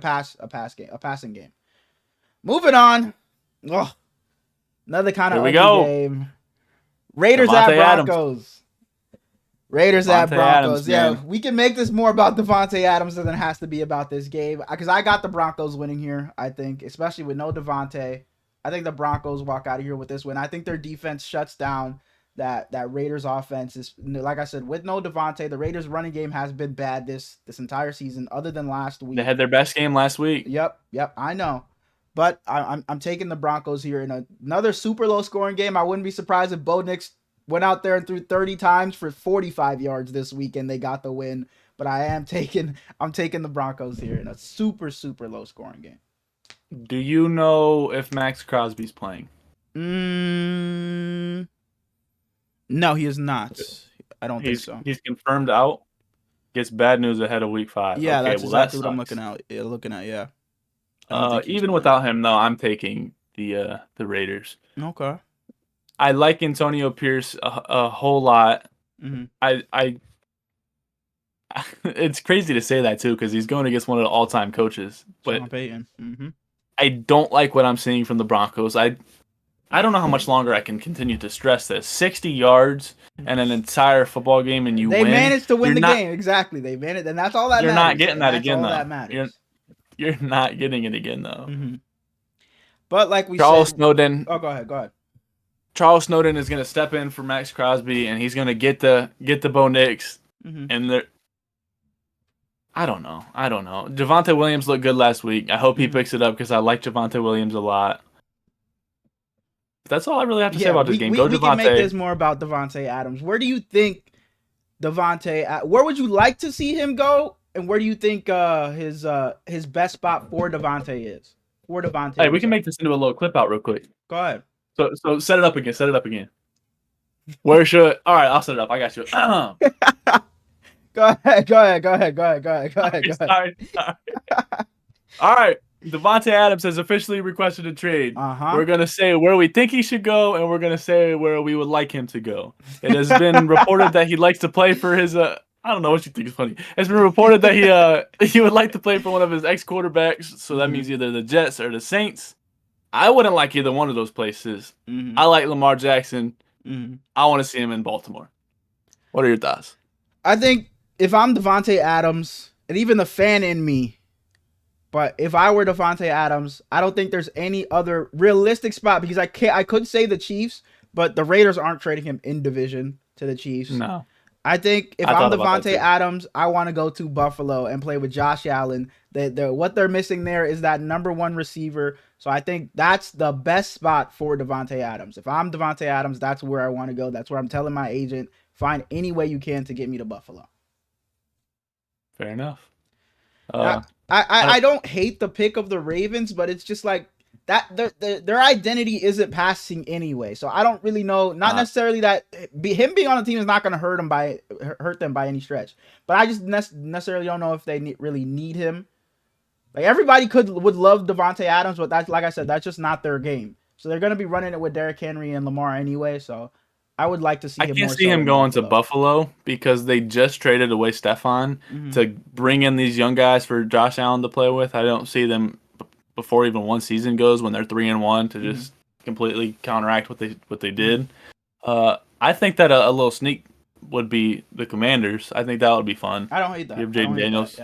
passing game. Moving on, another kind of ugly game. Raiders Davante at Broncos. Adams. Raiders Davante at Broncos. Adams, we can make this more about Davante Adams than it has to be about this game because I got the Broncos winning here. I think, especially with no Davante, I think the Broncos walk out of here with this win. I think their defense shuts down that Raiders offense. Is like I said, with no Davante, the Raiders running game has been bad this entire season, other than last week. They had their best game last week. Yep, I know. But I'm taking the Broncos here in another super low scoring game. I wouldn't be surprised if Bo Nix went out there and threw 30 times for 45 yards this week and they got the win. But I'm taking the Broncos here in a super, super low scoring game. Do you know if Max Crosby's playing? Mm, no, he is not. I don't think He's so. he's confirmed out. Gets bad news ahead of Week 5. Yeah, Okay, that's well that exactly what I'm looking sucks. at. Yeah. I don't think he's Even playing. without him, though, I'm taking the Raiders. Okay. I like Antonio Pierce a whole lot. Mm-hmm. I it's crazy to say that too because he's going against one of the all-time coaches. But Sean Payton. Mm-hmm. I don't like what I'm seeing from the Broncos. I don't know how much longer I can continue to stress this. 60 yards and an entire football game and you They win. managed to win You're the not game. Exactly. They managed, and that's all that you're not matters. getting And that that's again all though. that You're matters. you're not getting it again though. Mm-hmm. But like we Charles said, Snowden oh, go ahead. Go ahead. Charles Snowden is going to step in for Max Crosby and he's going to get the Bo Nix Mm-hmm. and they're I don't know. Javonte Williams looked good last week. I hope he picks it up because I like Javonte Williams a lot. That's all I really have to say about this game. Go we can make this Javonte. more about Davante Adams. Where do you think Davante? Where would you like to see him go? And where do you think his best spot for Davante is? For Davante. Hey, we can make this into a little clip out real quick. Go ahead. So set it up again. Set it up again. Where should? All right, I'll set it up. I got you. Go ahead. Go ahead. Go ahead. Go ahead. Go ahead. Go ahead. Go ahead. Sorry. All right. Davante Adams has officially requested a trade. Uh-huh. We're going to say where we think he should go, and we're going to say where we would like him to go. It has been reported that he likes to play for his I don't know what you think is funny. It's been reported that he would like to play for one of his ex-quarterbacks, so that means either the Jets or the Saints. I wouldn't like either one of those places. Mm-hmm. I like Lamar Jackson. Mm-hmm. I want to see him in Baltimore. What are your thoughts? I think if I'm Davante Adams, and even the fan in me, but if I were Davante Adams, I don't think there's any other realistic spot because I could say the Chiefs, but the Raiders aren't trading him in division to the Chiefs. No. I think if I'm Davante Adams, I want to go to Buffalo and play with Josh Allen. What they're missing there is that number one receiver. So I think that's the best spot for Davante Adams. If I'm Davante Adams, that's where I want to go. That's where I'm telling my agent, find any way you can to get me to Buffalo. Fair enough. I don't hate the pick of the Ravens, but it's just like that their identity isn't passing anyway. So I don't really know. Not necessarily that him being on the team is not going to hurt them by any stretch. But I just necessarily don't know if they really need him. Like everybody would love Davante Adams, but that's like I said, that's just not their game. So they're going to be running it with Derrick Henry and Lamar anyway. So I would like to see him. I can't see him going to Buffalo because they just traded away Stephon to bring in these young guys for Josh Allen to play with. I don't see them before even one season goes when they're 3-1 to just completely counteract what they did. I think that a little sneak would be the Commanders. I think that would be fun. I don't hate that. Give Jaden Daniels.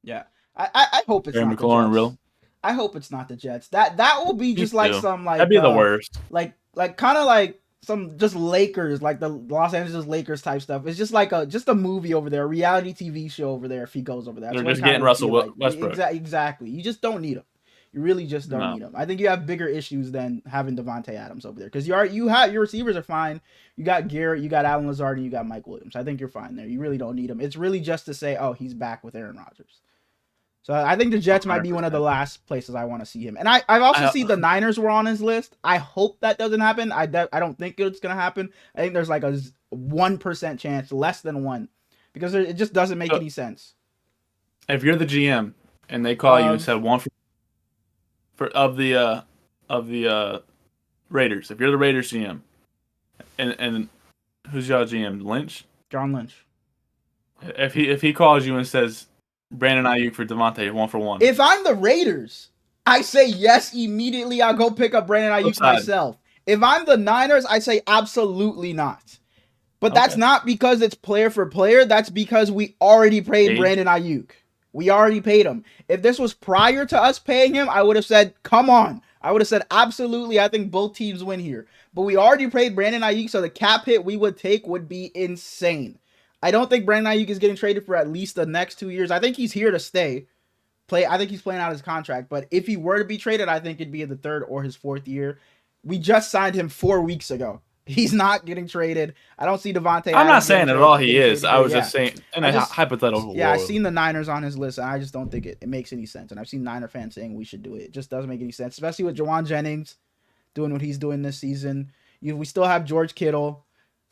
Yeah. I hope it's not the Jets. I hope it's not the Jets. That will be just like some like that'd be the worst. Like kind of like some just Lakers, like the Los Angeles Lakers type stuff. It's just like a movie over there, a reality TV show over there. If he goes over there, they're just getting Russell Westbrook. Exactly. You just don't need him. You really just don't need him. I think you have bigger issues than having Davante Adams over there because you have your receivers are fine. You got Garrett, you got Allen Lazard, and you got Mike Williams. I think you're fine there. You really don't need him. It's really just to say, oh, he's back with Aaron Rodgers. So I think the Jets might be one of the last places I want to see him. And I've also seen the Niners were on his list. I hope that doesn't happen. I don't think it's going to happen. I think there's like a 1% chance, less than 1, because it just doesn't make any sense. If you're the GM and they call you and said one of the Raiders, if you're the Raiders GM, and who's your GM? Lynch? John Lynch. If he calls you and says Brandon Ayuk for Davante, 1-for-1. If I'm the Raiders, I say yes immediately. I'll go pick up Brandon Ayuk myself. If I'm the Niners, I say absolutely not. But that's not because it's player for player. That's because we already paid Brandon Ayuk. We already paid him. If this was prior to us paying him, I would have said, come on. I would have said, absolutely, I think both teams win here. But we already paid Brandon Ayuk, so the cap hit we would take would be insane. I don't think Brandon Ayuk is getting traded for at least the next 2 years. I think he's here to stay. I think he's playing out his contract. But if he were to be traded, I think it'd be in the 3rd or his 4th year. We just signed him 4 weeks ago. He's not getting traded. I don't see Davante. I'm not Adams saying getting at all traded- he getting is. traded I here. was Yeah. just saying in I a just- hypothetical Yeah, I've world. seen the Niners on his list, and I just don't think it makes any sense. And I've seen Niner fans saying we should do it. It just doesn't make any sense, especially with Jawan Jennings doing what he's doing this season. We still have George Kittle.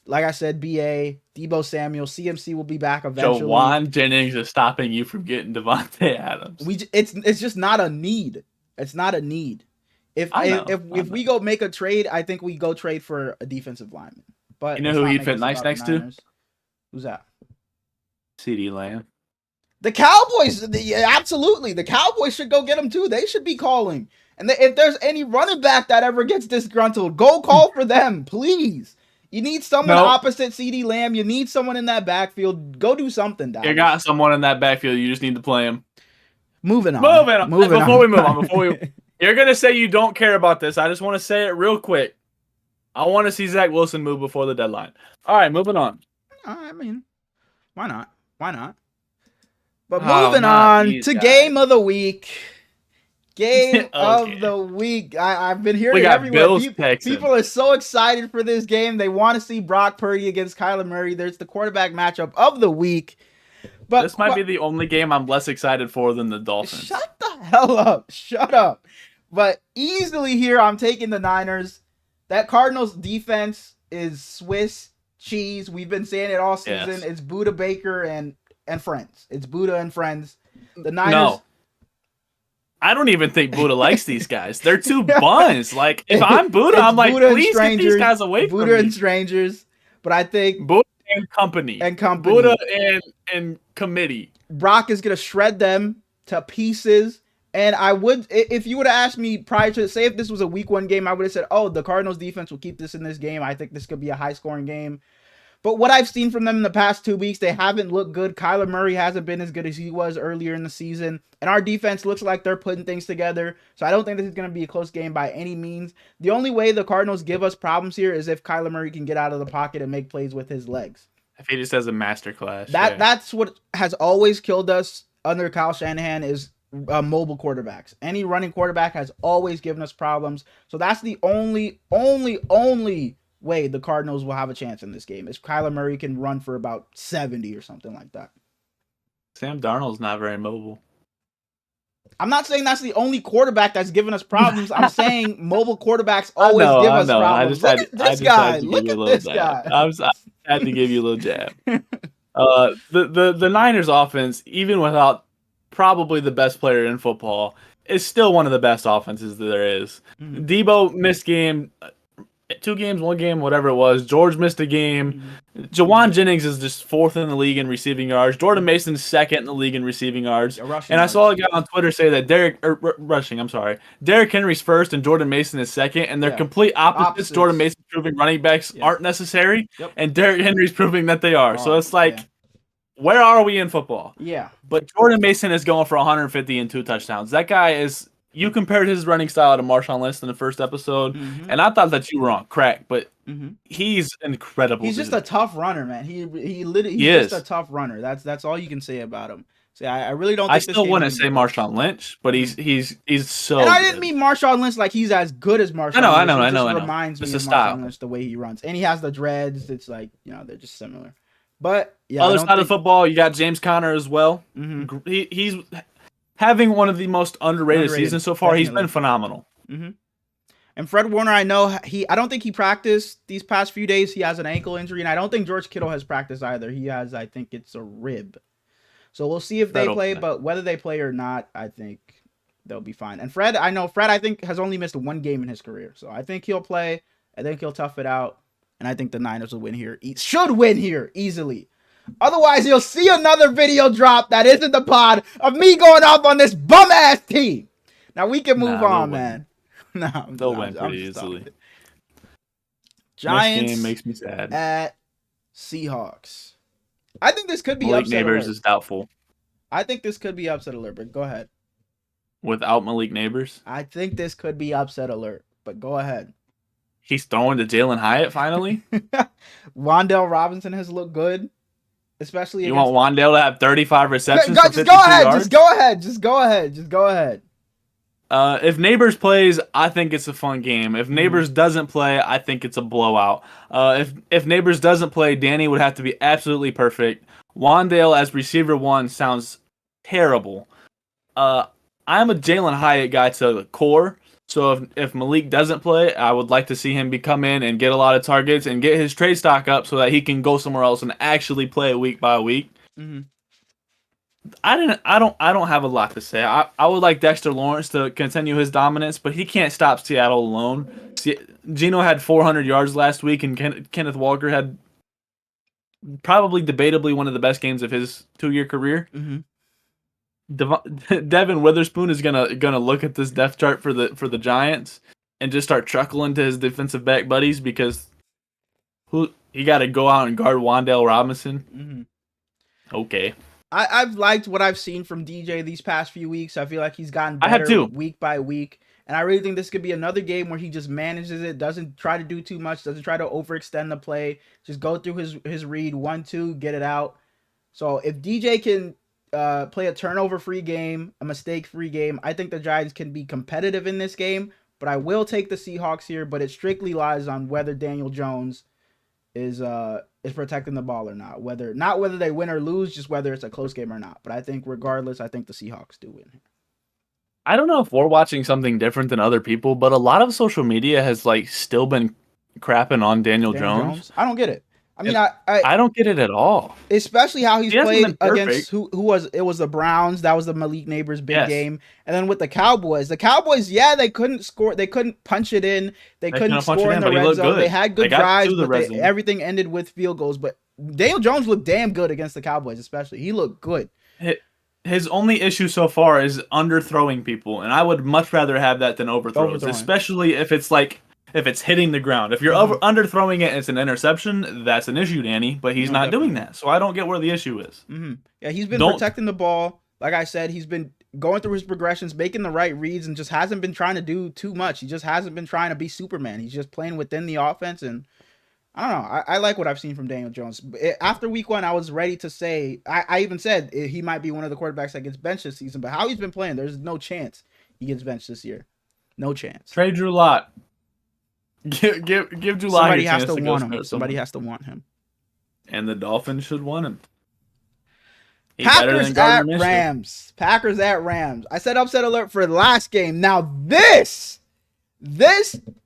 Like I said, BA, Debo Samuel, CMC will be back eventually. Jawan Jennings is stopping you from getting Davante Adams. It's just not a need. It's not a need. If we go make a trade, I think we go trade for a defensive lineman. But you know who he'd fit nice next to? Who's that? CeeDee Lamb. The Cowboys. Absolutely, the Cowboys should go get him too. They should be calling. And if there's any running back that ever gets disgruntled, go call for them, please. You need someone opposite CeeDee Lamb. You need someone in that backfield. Go do something, Dallas. You got someone in that backfield. You just need to play him. Moving on. Before we move on, you're going to say you don't care about this. I just want to say it real quick. I want to see Zach Wilson move before the deadline. All right, moving on. I mean, why not? Why not? But moving on to game of the week. Game of the week. I've been hearing it everywhere. People are so excited for this game. They want to see Brock Purdy against Kyler Murray. There's the quarterback matchup of the week. But this might be the only game I'm less excited for than the Dolphins. Shut the hell up. Shut up. But easily here, I'm taking the Niners. That Cardinals defense is Swiss cheese. We've been saying it all season. Yes. It's Buda Baker and friends. It's Buda and friends. The Niners. No. I don't even think Buda likes these guys. They're two buns. Like, if I'm Buda, I'm like, Buda please get these guys away from me. Buda and strangers. But I think Buda and company. Buda and committee. Brock is going to shred them to pieces. And I would, if you would have asked me prior to, say if this was a week 1 game, I would have said, oh, the Cardinals defense will keep this in this game. I think this could be a high scoring game. But what I've seen from them in the past 2 weeks, they haven't looked good. Kyler Murray hasn't been as good as he was earlier in the season. And our defense looks like they're putting things together. So I don't think this is going to be a close game by any means. The only way the Cardinals give us problems here is if Kyler Murray can get out of the pocket and make plays with his legs. If he just has a masterclass. That's what has always killed us under Kyle Shanahan is mobile quarterbacks. Any running quarterback has always given us problems. So that's the only way the Cardinals will have a chance in this game is Kyler Murray can run for about 70 or something like that. Sam Darnold's not very mobile. I'm not saying that's the only quarterback that's given us problems. I'm saying mobile quarterbacks always give us problems. Look at this guy. Look at this guy. I had to give you a little jab. The Niners offense, even without probably the best player in football, is still one of the best offenses that there is. Mm-hmm. Debo missed game. 2 games, 1 game, whatever it was. George missed a game. Mm-hmm. Jawan Jennings is just 4th in the league in receiving yards. Jordan Mason's 2nd in the league in receiving yards. I saw a guy on Twitter say that Derrick Henry's 1st and Jordan Mason is 2nd, and they're complete opposites. Jordan Mason's proving running backs aren't necessary, and Derrick Henry's proving that they are. So it's like, where are we in football? Yeah. But Jordan Mason is going for 150 and 2 touchdowns. That guy is... You compared his running style to Marshawn Lynch in the first episode, and I thought that you were on crack, but he's incredible. He's just a tough runner, man. He's just a tough runner. That's all you can say about him. So I really don't. I still wouldn't say Marshawn Lynch, but he's so. And I didn't mean Marshawn Lynch like he's as good as Marshawn. I know. It reminds me of Marshawn Lynch the way he runs, and he has the dreads. It's like they're just similar. But yeah, other side of football, you got James Conner as well. Mm-hmm. He's having one of the most underrated seasons so far. Definitely. He's been phenomenal. Mm-hmm. And Fred Warner, I don't think he practiced these past few days. He has an ankle injury, and I don't think George Kittle has practiced either. He has, I think it's a rib. So we'll see if they play, but whether they play or not, I think they'll be fine. And Fred, I think has only missed 1 game in his career. So I think he'll play. I think he'll tough it out. And I think the Niners will win here. Should win here easily. Otherwise, you'll see another video drop that isn't the pod of me going off on this bum-ass team. Now, we can move on, man. They'll win pretty easily. Giants game makes me sad. At Seahawks. I think this could be Malik upset Neighbors alert. Is doubtful. I think this could be upset alert, but go ahead. Without Malik Neighbors? I think this could be upset alert, but go ahead. He's throwing to Jalen Hyatt finally? Wan'Dale Robinson has looked good. Especially you want Wan'Dale to have 35 receptions for 52 go ahead. yards? Just go ahead. If Neighbors plays, I think it's a fun game. If Neighbors doesn't play, I think it's a blowout. If Neighbors doesn't play, Danny would have to be absolutely perfect. Wandale as receiver one sounds terrible. I'm a Jalen Hyatt guy to the core. So if Malik doesn't play, I would like to see him come in and get a lot of targets and get his trade stock up so that he can go somewhere else and actually play week by week. Mm-hmm. I don't have a lot to say. I would like Dexter Lawrence to continue his dominance, but he can't stop Seattle alone. Geno had 400 yards last week, and Kenneth Walker had probably debatably one of the best games of his 2-year career. Mm-hmm. Devin Witherspoon is gonna look at this depth chart for the Giants and just start chuckling to his defensive back buddies because he got to go out and guard Wan'Dale Robinson. Mm-hmm. Okay. I've liked what I've seen from DJ these past few weeks. I feel like he's gotten better week by week. And I really think this could be another game where he just manages it, doesn't try to do too much, doesn't try to overextend the play, just go through his read, 1-2, get it out. So if DJ can play a turnover-free game, a mistake-free game, I think the Giants can be competitive in this game. But I will take the Seahawks here, but it strictly lies on whether Daniel Jones is protecting the ball or not. Not whether they win or lose, just whether it's a close game or not. But I think regardless, I think the Seahawks do win. I don't know if we're watching something different than other people, but a lot of social media has still been crapping on Daniel Jones. I don't get it. I mean, I don't get it at all. Especially how he's played against who was the Browns. That was the Malik Neighbors big game. And then with the Cowboys, yeah, they couldn't score. They couldn't punch it in. They couldn't score in the red zone. They had good drives, but everything ended with field goals. But Daniel Jones looked damn good against the Cowboys, especially. He looked good. His only issue so far is underthrowing people, and I would much rather have that than overthrows, especially if it's hitting the ground. If you're underthrowing it and it's an interception, that's an issue, Danny, but he's not doing that. So I don't get where the issue is. Mm-hmm. Yeah, he's been protecting the ball. Like I said, he's been going through his progressions, making the right reads, and just hasn't been trying to do too much. He just hasn't been trying to be Superman. He's just playing within the offense, and I don't know. I like what I've seen from Daniel Jones. After week 1, I was ready to say, I even said he might be one of the quarterbacks that gets benched this season, but how he's been playing, there's no chance he gets benched this year. No chance. Trade Drew Lock. Give Drew Lock Somebody has to want him. Somebody has to want him. And the Dolphins should want him. Packers at Rams. Packers at Rams. I said upset alert for the last game. Now this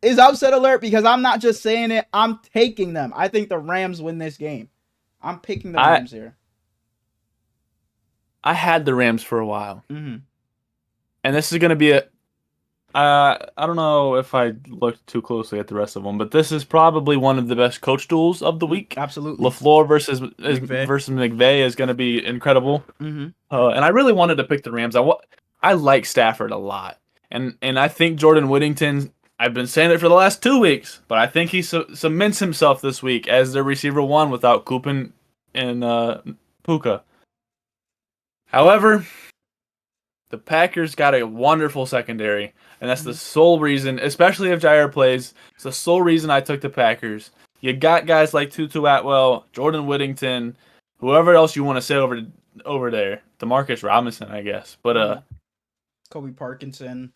is upset alert because I'm not just saying it. I'm taking them. I think the Rams win this game. I'm picking the Rams here. I had the Rams for a while. Mm-hmm. And this is going to be I don't know if I looked too closely at the rest of them, but this is probably one of the best coach duels of the week. Absolutely. LaFleur versus McVay is going to be incredible. Mm-hmm. And I really wanted to pick the Rams. I like Stafford a lot. And I think Jordan Whittington, I've been saying it for the last 2 weeks, but I think he cements himself this week as the receiver one without Coop and Puka. However, the Packers got a wonderful secondary, and that's the sole reason, especially if Jair plays, it's the sole reason I took the Packers. You got guys like Tutu Atwell, Jordan Whittington, whoever else you want to say over there. DeMarcus Robinson, I guess. But Kobe Parkinson.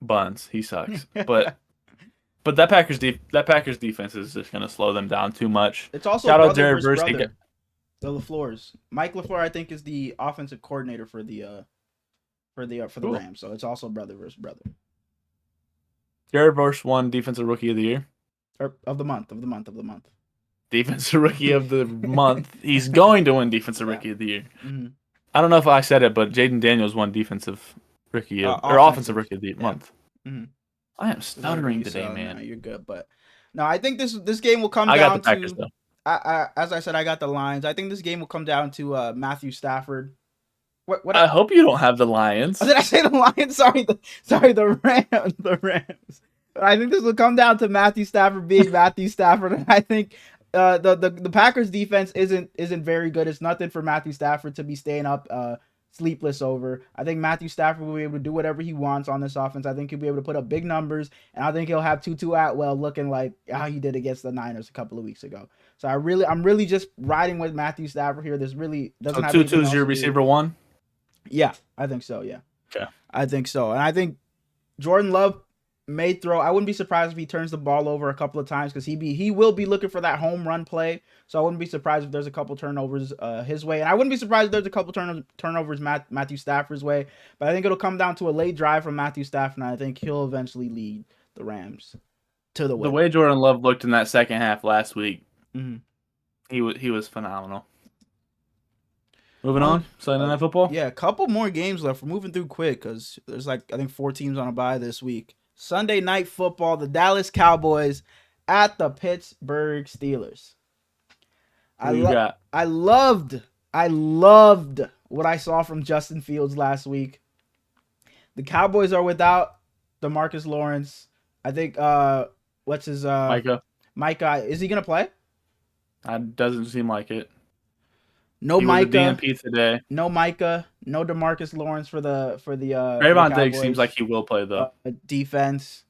Buns, he sucks. But that Packers defense is just gonna slow them down too much. It's also shout out Jared Verse. The LaFleurs. Mike LaFleur, I think, is the offensive coordinator for the Rams. So it's also brother versus brother. Jared Verse won Defensive Rookie of the Year. Or of the month. Defensive Rookie of the month. He's going to win Defensive Rookie of the Year. Mm-hmm. I don't know if I said it, but Jaden Daniels won Defensive Rookie or Offensive Rookie of the month. Mm-hmm. I am stuttering today, man. No, you're good, but no, I think this game will come down to. I got the Packers though. As I said, I got the Lions. I think this game will come down to Matthew Stafford. What? I hope you don't have the Lions. Oh, did I say the Lions? Sorry, the Rams. The Rams. I think this will come down to Matthew Stafford being Matthew Stafford. And I think the Packers defense isn't very good. It's nothing for Matthew Stafford to be staying up sleepless over. I think Matthew Stafford will be able to do whatever he wants on this offense. I think he'll be able to put up big numbers, and I think he'll have Tutu Atwell looking like how he did against the Niners a couple of weeks ago. So I'm really just riding with Matthew Stafford here. There's really doesn't have Tutu's your receiver one? Yeah, I think so. Yeah. Okay. I think so. And I think Jordan Love may throw. I wouldn't be surprised if he turns the ball over a couple of times because he will be looking for that home run play. So I wouldn't be surprised if there's a couple turnovers his way, and I wouldn't be surprised if there's a couple turnovers Matthew Stafford's way. But I think it'll come down to a late drive from Matthew Stafford, and I think he'll eventually lead the Rams to the win. The way Jordan Love looked in that second half last week, mm-hmm. he was phenomenal. Moving on, Sunday Night Football. Yeah, a couple more games left. We're moving through quick because there's I think 4 teams on a bye this week. Sunday Night Football, the Dallas Cowboys at the Pittsburgh Steelers. I loved what I saw from Justin Fields last week. The Cowboys are without DeMarcus Lawrence. I think what's his Micah. Is he gonna play? Doesn't seem like it. No he Micah. DNP today. No Micah. No DeMarcus Lawrence for the Trayvon Diggs seems like he will play though. Defense.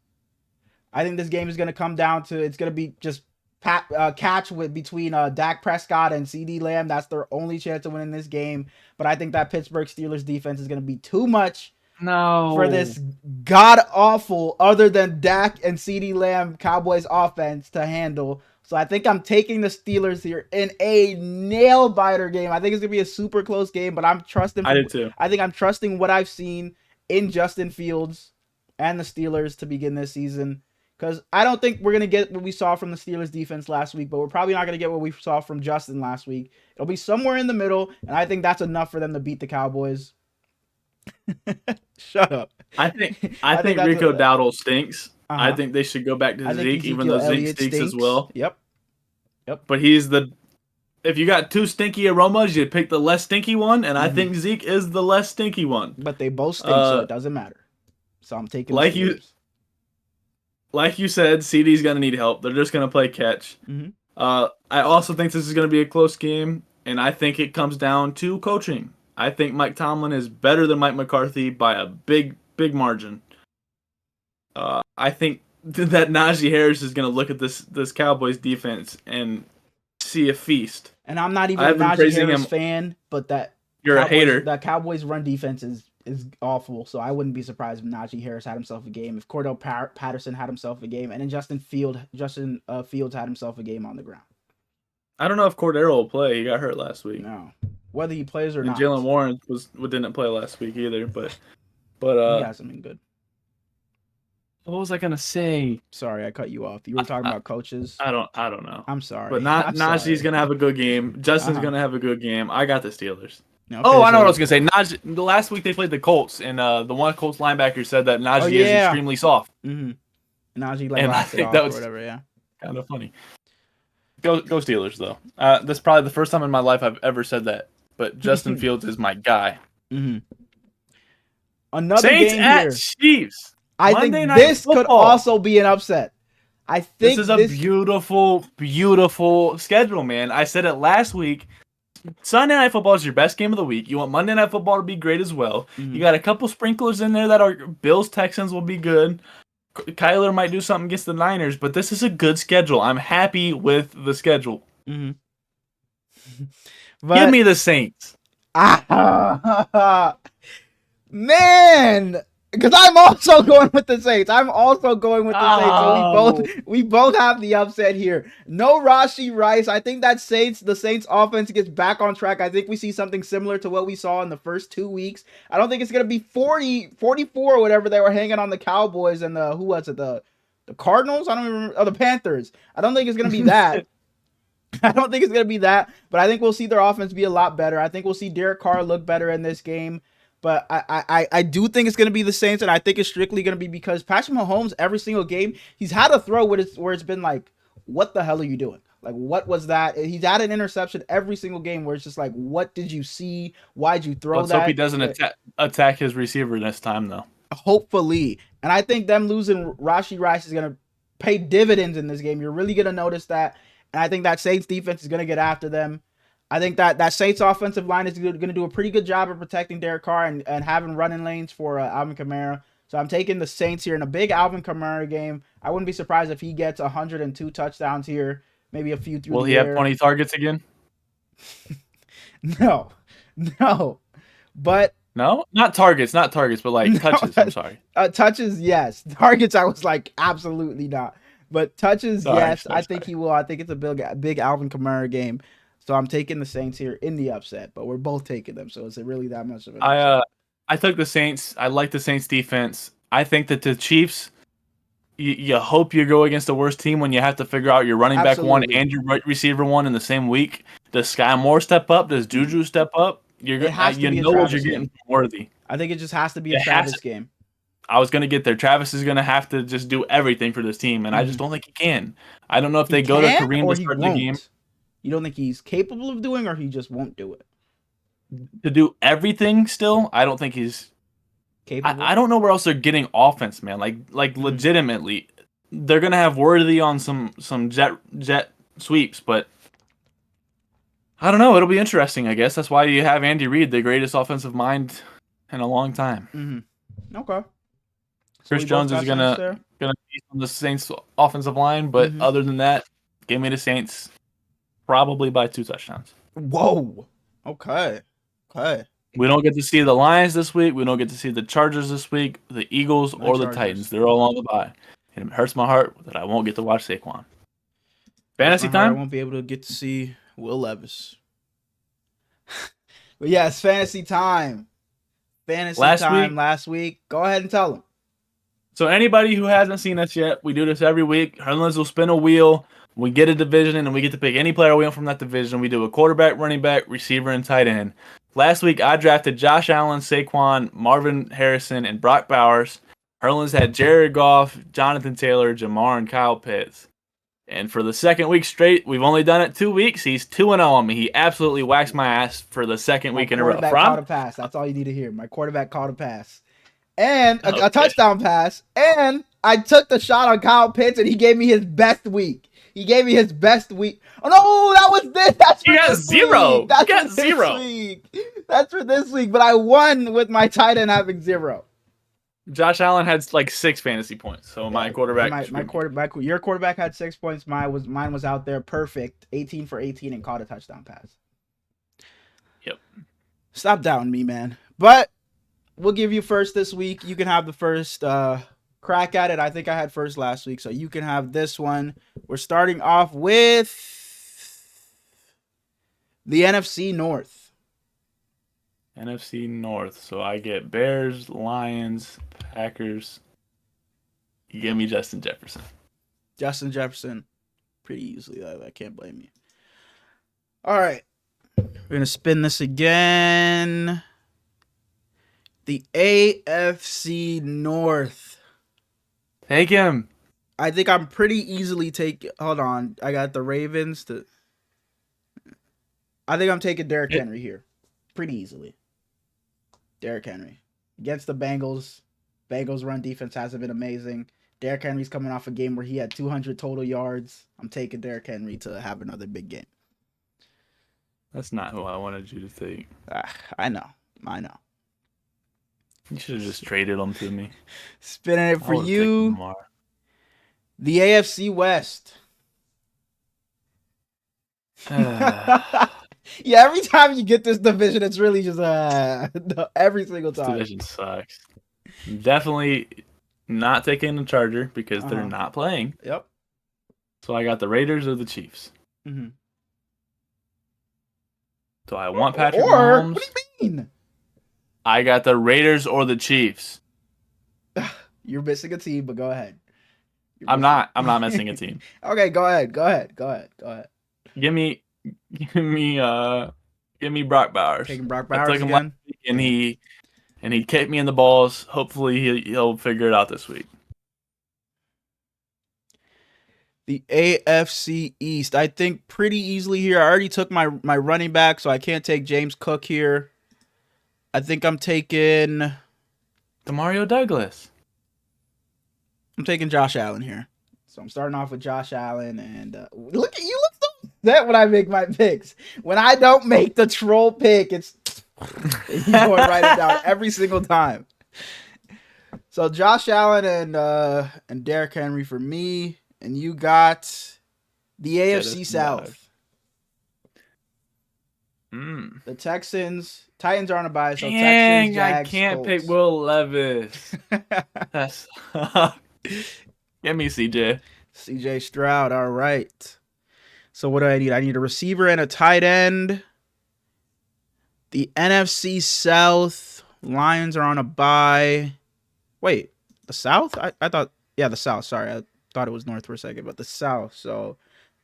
I think this game is going to come down to it's going to be just catch between Dak Prescott and CD Lamb. That's their only chance of winning this game. But I think that Pittsburgh Steelers defense is going to be too much for this god awful, other than Dak and CD Lamb Cowboys offense to handle. So I think I'm taking the Steelers here in a nail biter game. I think it's gonna be a super close game, but I'm trusting. I did too. I think I'm trusting what I've seen in Justin Fields and the Steelers to begin this season. Because I don't think we're gonna get what we saw from the Steelers defense last week, but we're probably not gonna get what we saw from Justin last week. It'll be somewhere in the middle, and I think that's enough for them to beat the Cowboys. Shut up. I think Rico Dowdle stinks. I think they should go back to Zeke, even though Zeke stinks as well. Yep. But if you got 2 stinky aromas, you pick the less stinky one, and I think Zeke is the less stinky one. But they both stink, so it doesn't matter. So I'm taking the Steelers. Like you said, CD's gonna need help. They're just gonna play catch. Mm-hmm. I also think this is gonna be a close game, and I think it comes down to coaching. I think Mike Tomlin is better than Mike McCarthy by a big margin. I think that Najee Harris is going to look at this Cowboys defense and see a feast. And I'm not even a Najee Harris fan, but you're a hater. That Cowboys run defense is awful, so I wouldn't be surprised if Najee Harris had himself a game, if Cordell Patterson had himself a game, and then Justin Fields had himself a game on the ground. I don't know if Cordero will play. He got hurt last week. No. Whether he plays or not. Jalen Warren didn't play last week either, but he hasn't been good. What was I gonna say? Sorry, I cut you off. You were talking about coaches. I don't know. I'm sorry. But Najee's gonna have a good game. Justin's gonna have a good game. I got the Steelers. Okay, I know what I was gonna say. Najee. The last week they played the Colts, and the one Colts linebacker said that Najee is extremely soft. Mm-hmm. Najee laughed it off or whatever. Yeah. Kind of funny. Go Steelers though. This is probably the first time in my life I've ever said that. But Justin Fields is my guy. Mm-hmm. Another Saints game at here. Chiefs. I think this could also be an upset. I think this is a beautiful, beautiful schedule, man. I said it last week. Sunday Night Football is your best game of the week. You want Monday Night Football to be great as well. Mm-hmm. You got a couple sprinklers in there that are Bills, Texans will be good. Kyler might do something against the Niners, but this is a good schedule. I'm happy with the schedule. Mm-hmm. Give me the Saints. Man, because I'm also going with the Saints. So we both have the upset here. No Rashee Rice. I think that the Saints offense gets back on track. I think we see something similar to what we saw in the first 2 weeks. I don't think it's going to be 44 or whatever they were hanging on the Cowboys and the Cardinals? I don't even remember. Oh, the Panthers. I don't think it's going to be that. But I think we'll see their offense be a lot better. I think we'll see Derek Carr look better in this game. But I do think it's going to be the Saints, and I think it's strictly going to be because Patrick Mahomes, every single game, he's had a throw where it's been like, what the hell are you doing? Like, what was that? He's had an interception every single game where it's just like, what did you see? Why'd you throw that? Let's hope he doesn't attack his receiver this time, though. Hopefully. And I think them losing Rashee Rice is going to pay dividends in this game. You're really going to notice that. And I think that Saints defense is going to get after them. I think that Saints offensive line is going to do a pretty good job of protecting Derek Carr and having running lanes for Alvin Kamara. So I'm taking the Saints here in a big Alvin Kamara game. I wouldn't be surprised if he gets 102 touchdowns here, maybe a few through the air. Will he have 20 targets again? No. But No, not targets, but like touches. I'm sorry. Touches, yes. Targets, I was like, absolutely not. But touches, yes. I think Sorry. he will. I think it's a big Alvin Kamara game. So I'm taking the Saints here in the upset, but we're both taking them. So is it really that much of an upset? I took the Saints. I like the Saints defense. I think that the Chiefs. You hope you go against the worst team when you have to figure out your running back one Absolutely. and your right receiver one in the same week. Does Sky Moore step up? Does Mhm. Juju step up? It has to You be a know what you're Travis getting game. from Worthy. I think it just has to be a It has Travis to. game. I was gonna get there. Travis is gonna have to just do everything for this team, and I just Mhm. don't think he can. I don't know if He they go to can Kareem or to he start the game won't. You don't think he's capable of doing, or he just won't do it? to do everything. Still, I don't think he's. Capable. I don't know where else they're getting offense, man. Like Mhm. legitimately, they're gonna have Worthy on some jet sweeps, but I don't know. It'll be interesting, I guess. That's why you have Andy Reid, the greatest offensive mind in a long time. Okay. So Chris we both Jones is got Saints gonna there. gonna be on the Saints offensive line, but Mm-hmm. other than that, give me the Saints probably by 2 touchdowns. Whoa. Okay. Okay. We don't get to see the Lions this week. We don't get to see the Chargers this week, the Eagles No or the Titans. Chargers. They're all on the bye. And it hurts my heart that I won't get to watch Saquon. Hurts my Fantasy heart. I time? won't be able to get to see Will Levis. But yes, fantasy time. Fantasy Last time week, last week. Go ahead and tell them. so anybody who hasn't seen us yet, we do this every week. Herlins will spin a wheel. We get a division, and we get to pick any player we want from that division. We do a quarterback, running back, receiver, and tight end. Last week, I drafted Josh Allen, Saquon, Marvin Harrison, and Brock Bowers. Herlins had Jared Goff, Jonathan Taylor, Jamar, and Kyle Pitts. And for the second week straight, we've only done it 2 weeks. He's 2-0 on me. He absolutely waxed my ass for the second My week in a row. quarterback caught a pass. That's all you need to hear. My quarterback caught a pass. And a Okay. touchdown pass. And I took the shot on Kyle Pitts, and he gave me his best week. He gave me his best week. Oh no, that was this. That's for You got this zero. week. That's You got for this zero. week. That's for this week. But I won with my tight end having 0. Josh Allen had like 6 fantasy points. So my Yeah, quarterback. my quarterback. Your quarterback had 6 points. Mine was out there perfect, 18 for 18, and caught a touchdown pass. Yep. Stop doubting me, man. But we'll give you first this week. You can have the first crack at it. I think I had first last week, so you can have this one. We're starting off with the NFC North. NFC North. So I get Bears, Lions, Packers. You give me Justin Jefferson. Justin Jefferson, pretty easily. I can't blame you. All right. We're going to spin this again. The AFC North. Take him. I think I'm pretty easily taking. Hold on. I got the Ravens. I think I'm taking Derrick Henry here. Pretty easily. Derrick Henry. Against the Bengals. Bengals run defense hasn't been amazing. Derrick Henry's coming off a game where he had 200 total yards. I'm taking Derrick Henry to have another big game. That's not who I wanted you to take. I know. You should have just traded him to me. Spinning it for you. The AFC West. Yeah, every time you get this division, it's really just every single time. This division sucks. Definitely not taking the Charger because they're not playing. Yep. So I got the Raiders or the Chiefs. Mm-hmm. So I want Patrick Mahomes. What do you mean? I got the Raiders or the Chiefs. You're missing a team, but go ahead. I'm not missing a team. Okay, go ahead. Give me Brock Bowers. Taking Brock Bowers again. And he kicked me in the balls. Hopefully he'll figure it out this week. The AFC East, I think pretty easily here. I already took my running back, so I can't take James Cook here. I think I'm taking Demario Douglas. I'm taking Josh Allen here. So I'm starting off with Josh Allen, and look at you. Look so upset when I make my picks. When I don't make the troll pick, it's you go and write it down every single time. So Josh Allen and Derrick Henry for me, and you got the AFC South. Mm. The Titans are on a bye, so Texans, Dang, I Jags, can't pick Colts. Will Levis. That's Give me CJ. CJ Stroud. All right. So what do I need? I need a receiver and a tight end. The NFC South. Lions are on a bye. Wait, the South? I thought, yeah, the South. Sorry, I thought it was North for a second, but the South. So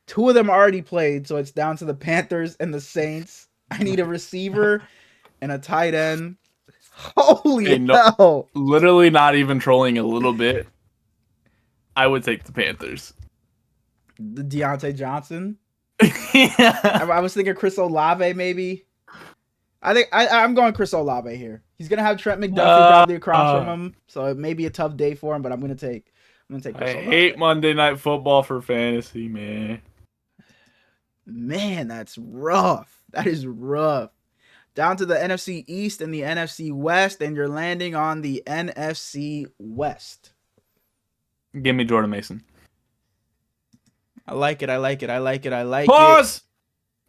two of them already played, so it's down to the Panthers and the Saints. I need a receiver and a tight end. Hey, Holy no, hell. literally not even trolling a little bit. I would take the Panthers. The Deontay Johnson. Yeah. I was thinking Chris Olave, maybe. I'm going Chris Olave here. He's gonna have Trent McDuffie probably across from him, so it may be a tough day for him. But I'm gonna take Chris I Olave. hate Monday Night Football for fantasy, man. Man, that's rough. That is rough. Down to the NFC East and the NFC West, and you're landing on the NFC West. Give me Jordan Mason. I like it. I like it. I like it. I like Pause.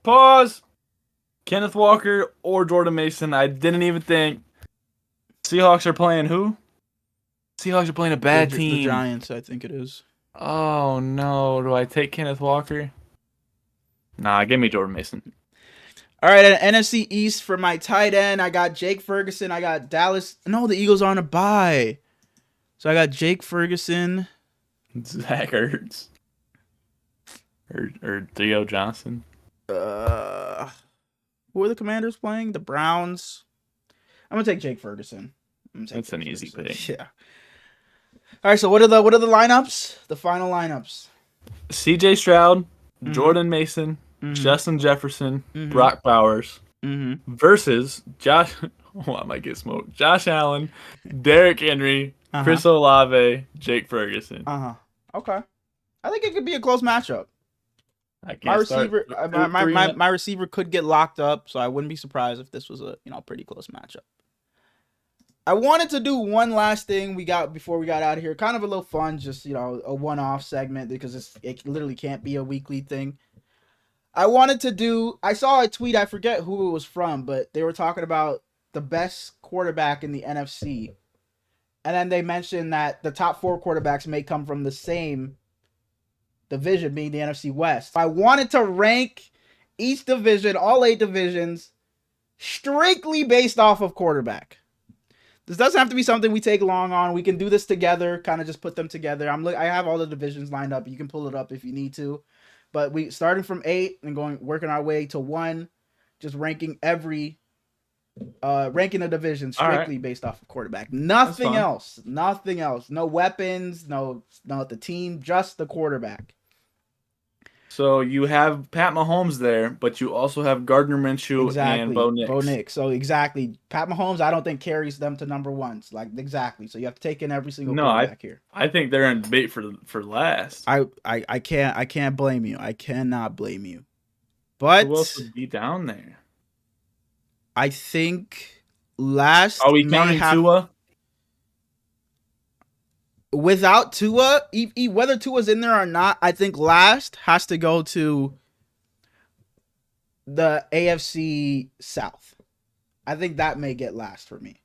Pause. Kenneth Walker or Jordan Mason. I didn't even think. Seahawks are playing who? Seahawks are playing a bad team. The Giants, I think it is. Oh no! Do I take Kenneth Walker? Nah, give me Jordan Mason. All right, at NFC East for my tight end, I got Jake Ferguson. I got Dallas. No, the Eagles are on a bye. So I got Jake Ferguson. Zach Ertz. Or Theo Johnson. Who are the Commanders playing? The Browns. I'm gonna take Jake Ferguson. That's an easy pick. Yeah. All right. So what are the lineups? The final lineups. C.J. Stroud, Jordan Mason, Justin Jefferson, Brock Bowers versus Josh. Oh, I might get smoked. Josh Allen, Derrick Henry, Chris Olave, Jake Ferguson. Okay. I think it could be a close matchup. My receiver could get locked up, so I wouldn't be surprised if this was a pretty close matchup. I wanted to do one last thing before we got out of here. Kind of a little fun, just a one-off segment because it literally can't be a weekly thing. I saw a tweet, I forget who it was from, but they were talking about the best quarterback in the NFC. And then they mentioned that the top 4 quarterbacks may come from the same division, being the NFC West. I wanted to rank each division, all 8 divisions, strictly based off of quarterback. This doesn't have to be something we take long on. We can do this together, kind of just put them together. I have all the divisions lined up. You can pull it up if you need to. But we starting from 8 and working our way to 1, just ranking ranking a division strictly based off of quarterback. Nothing else. Nothing else. No weapons, no the team, just the quarterback. So you have Pat Mahomes there, but you also have Gardner Minshew and Bo Nix. So exactly, Pat Mahomes, I don't think carries them to number 1. Exactly. So you have to take in every single quarterback here. I think they're in debate for last. I can't blame you. I cannot blame you. But who else would be down there? I think last. Are we counting Tua? Without Tua, whether Tua's in there or not, I think last has to go to the AFC South. I think that may get last for me.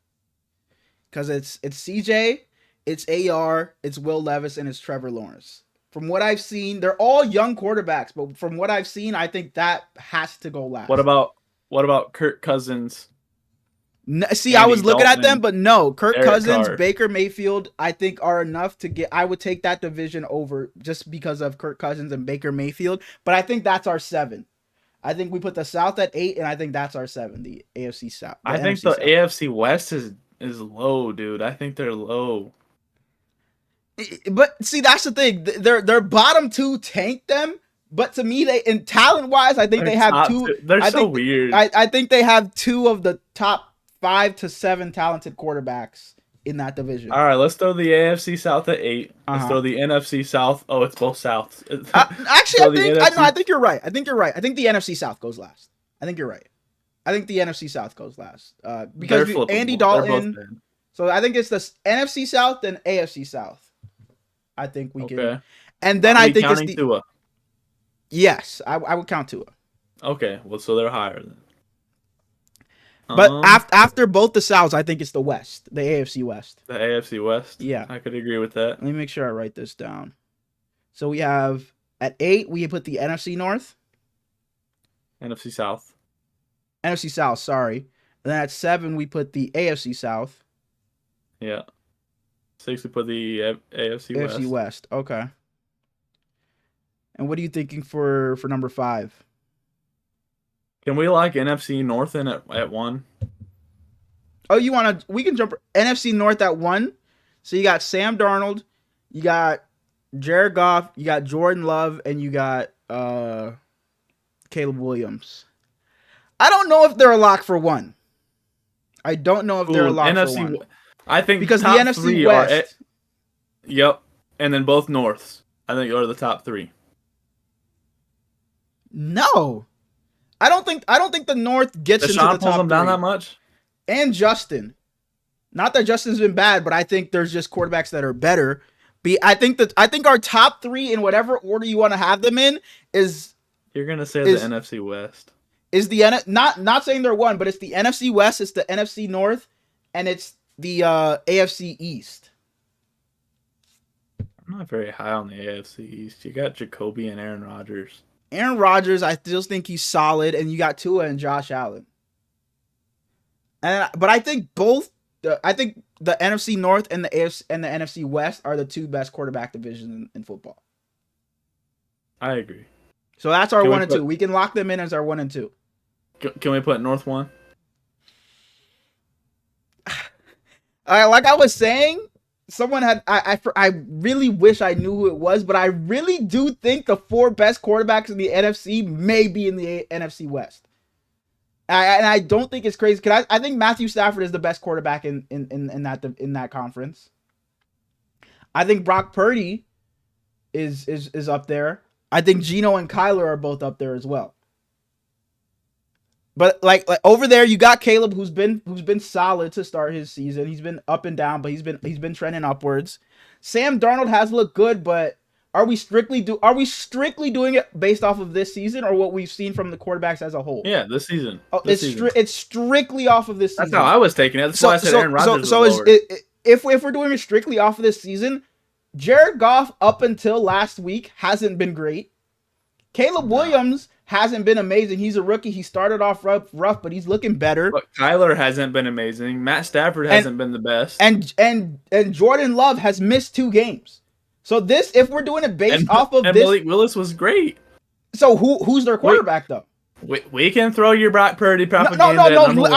Because it's CJ, it's AR, it's Will Levis, and it's Trevor Lawrence. From what I've seen, they're all young quarterbacks, but from what I've seen, I think that has to go last. What about Kirk Cousins? No, see, Andy I was looking Dalton, at them, but no. Kirk Eric Cousins, Carr. Baker Mayfield, I think are enough to get. I would take that division over just because of Kirk Cousins and Baker Mayfield. But I think that's our 7. I think we put the South at 8, and I think that's our 7, the AFC South. I think the AFC West is low, dude. I think they're low. But see, that's the thing. Their bottom 2 tanked them. But to me, they in talent wise, I think they have 2. They're so weird. I think they have 2 of the top 5 to 7 talented quarterbacks in that division. All right, let's throw the AFC South at 8. Let's throw the NFC South. Oh, it's both Souths. Actually, I think you're right. I think the NFC South goes last. I think you're right. I think the NFC South goes last because Andy Dalton. So I think it's the NFC South and AFC South. I think we can. And then I think it's the Tua. Yes, I would count Tua. Okay, well, so they're higher then. But after both the Souths, I think it's the West, the AFC West. The AFC West. Yeah, I could agree with that. Let me make sure I write this down. So we have at 8, we put the NFC North. NFC South. NFC South, sorry. And then at 7, we put the AFC South. Yeah. 6, we put the AFC West. AFC West, okay. And what are you thinking for number 5? Can we lock NFC North in at 1? Oh, we can jump NFC North at 1. So you got Sam Darnold, you got Jared Goff, you got Jordan Love, and you got Caleb Williams. I don't know if they're a lock for 1. I don't know if they're a lock NFC, for 1. I think because the top NFC 3 West. Yep, and then both Norths. I think are the top 3. No, I don't think the North gets into the top 3. Pulls them down that much. And Justin, not that Justin's been bad, but I think there's just quarterbacks that are better. I think our top 3 in whatever order you want to have them in is. You're gonna say the NFC West. Is not saying they're 1, but it's the NFC West, it's the NFC North, and it's the AFC East. I'm not very high on the AFC East. You got Jacoby and Aaron Rodgers. Aaron Rodgers, I still think he's solid, and you got Tua and Josh Allen. But I think I think the NFC North and the AFC and the NFC West are the 2 best quarterback divisions in football. I agree. So that's our 1 and 2. We can lock them in as our 1 and 2. Can we put North 1? Like I was saying, someone had I really wish I knew who it was, but I really do think the 4 best quarterbacks in the NFC may be in the NFC West. And I don't think it's crazy because I think Matthew Stafford is the best quarterback in that conference. I think Brock Purdy is up there. I think Geno and Kyler are both up there as well. But like over there, you got Caleb, who's been solid to start his season. He's been up and down, but he's been trending upwards. Sam Darnold has looked good, but are we strictly doing it based off of this season or what we've seen from the quarterbacks as a whole? Yeah, this season. It's strictly off of this season. That's how I was taking it. That's why I said Aaron Rodgers. If we're doing it strictly off of this season, Jared Goff up until last week hasn't been great. Caleb Williams hasn't been amazing. He's a rookie. He started off rough, but he's looking better. But Kyler hasn't been amazing. Matt Stafford hasn't been the best. And Jordan Love has missed 2 games. So if we're doing it based off of this, Malik Willis was great. So who's their quarterback though? We can throw your Brock Purdy propaganda No. at number 1.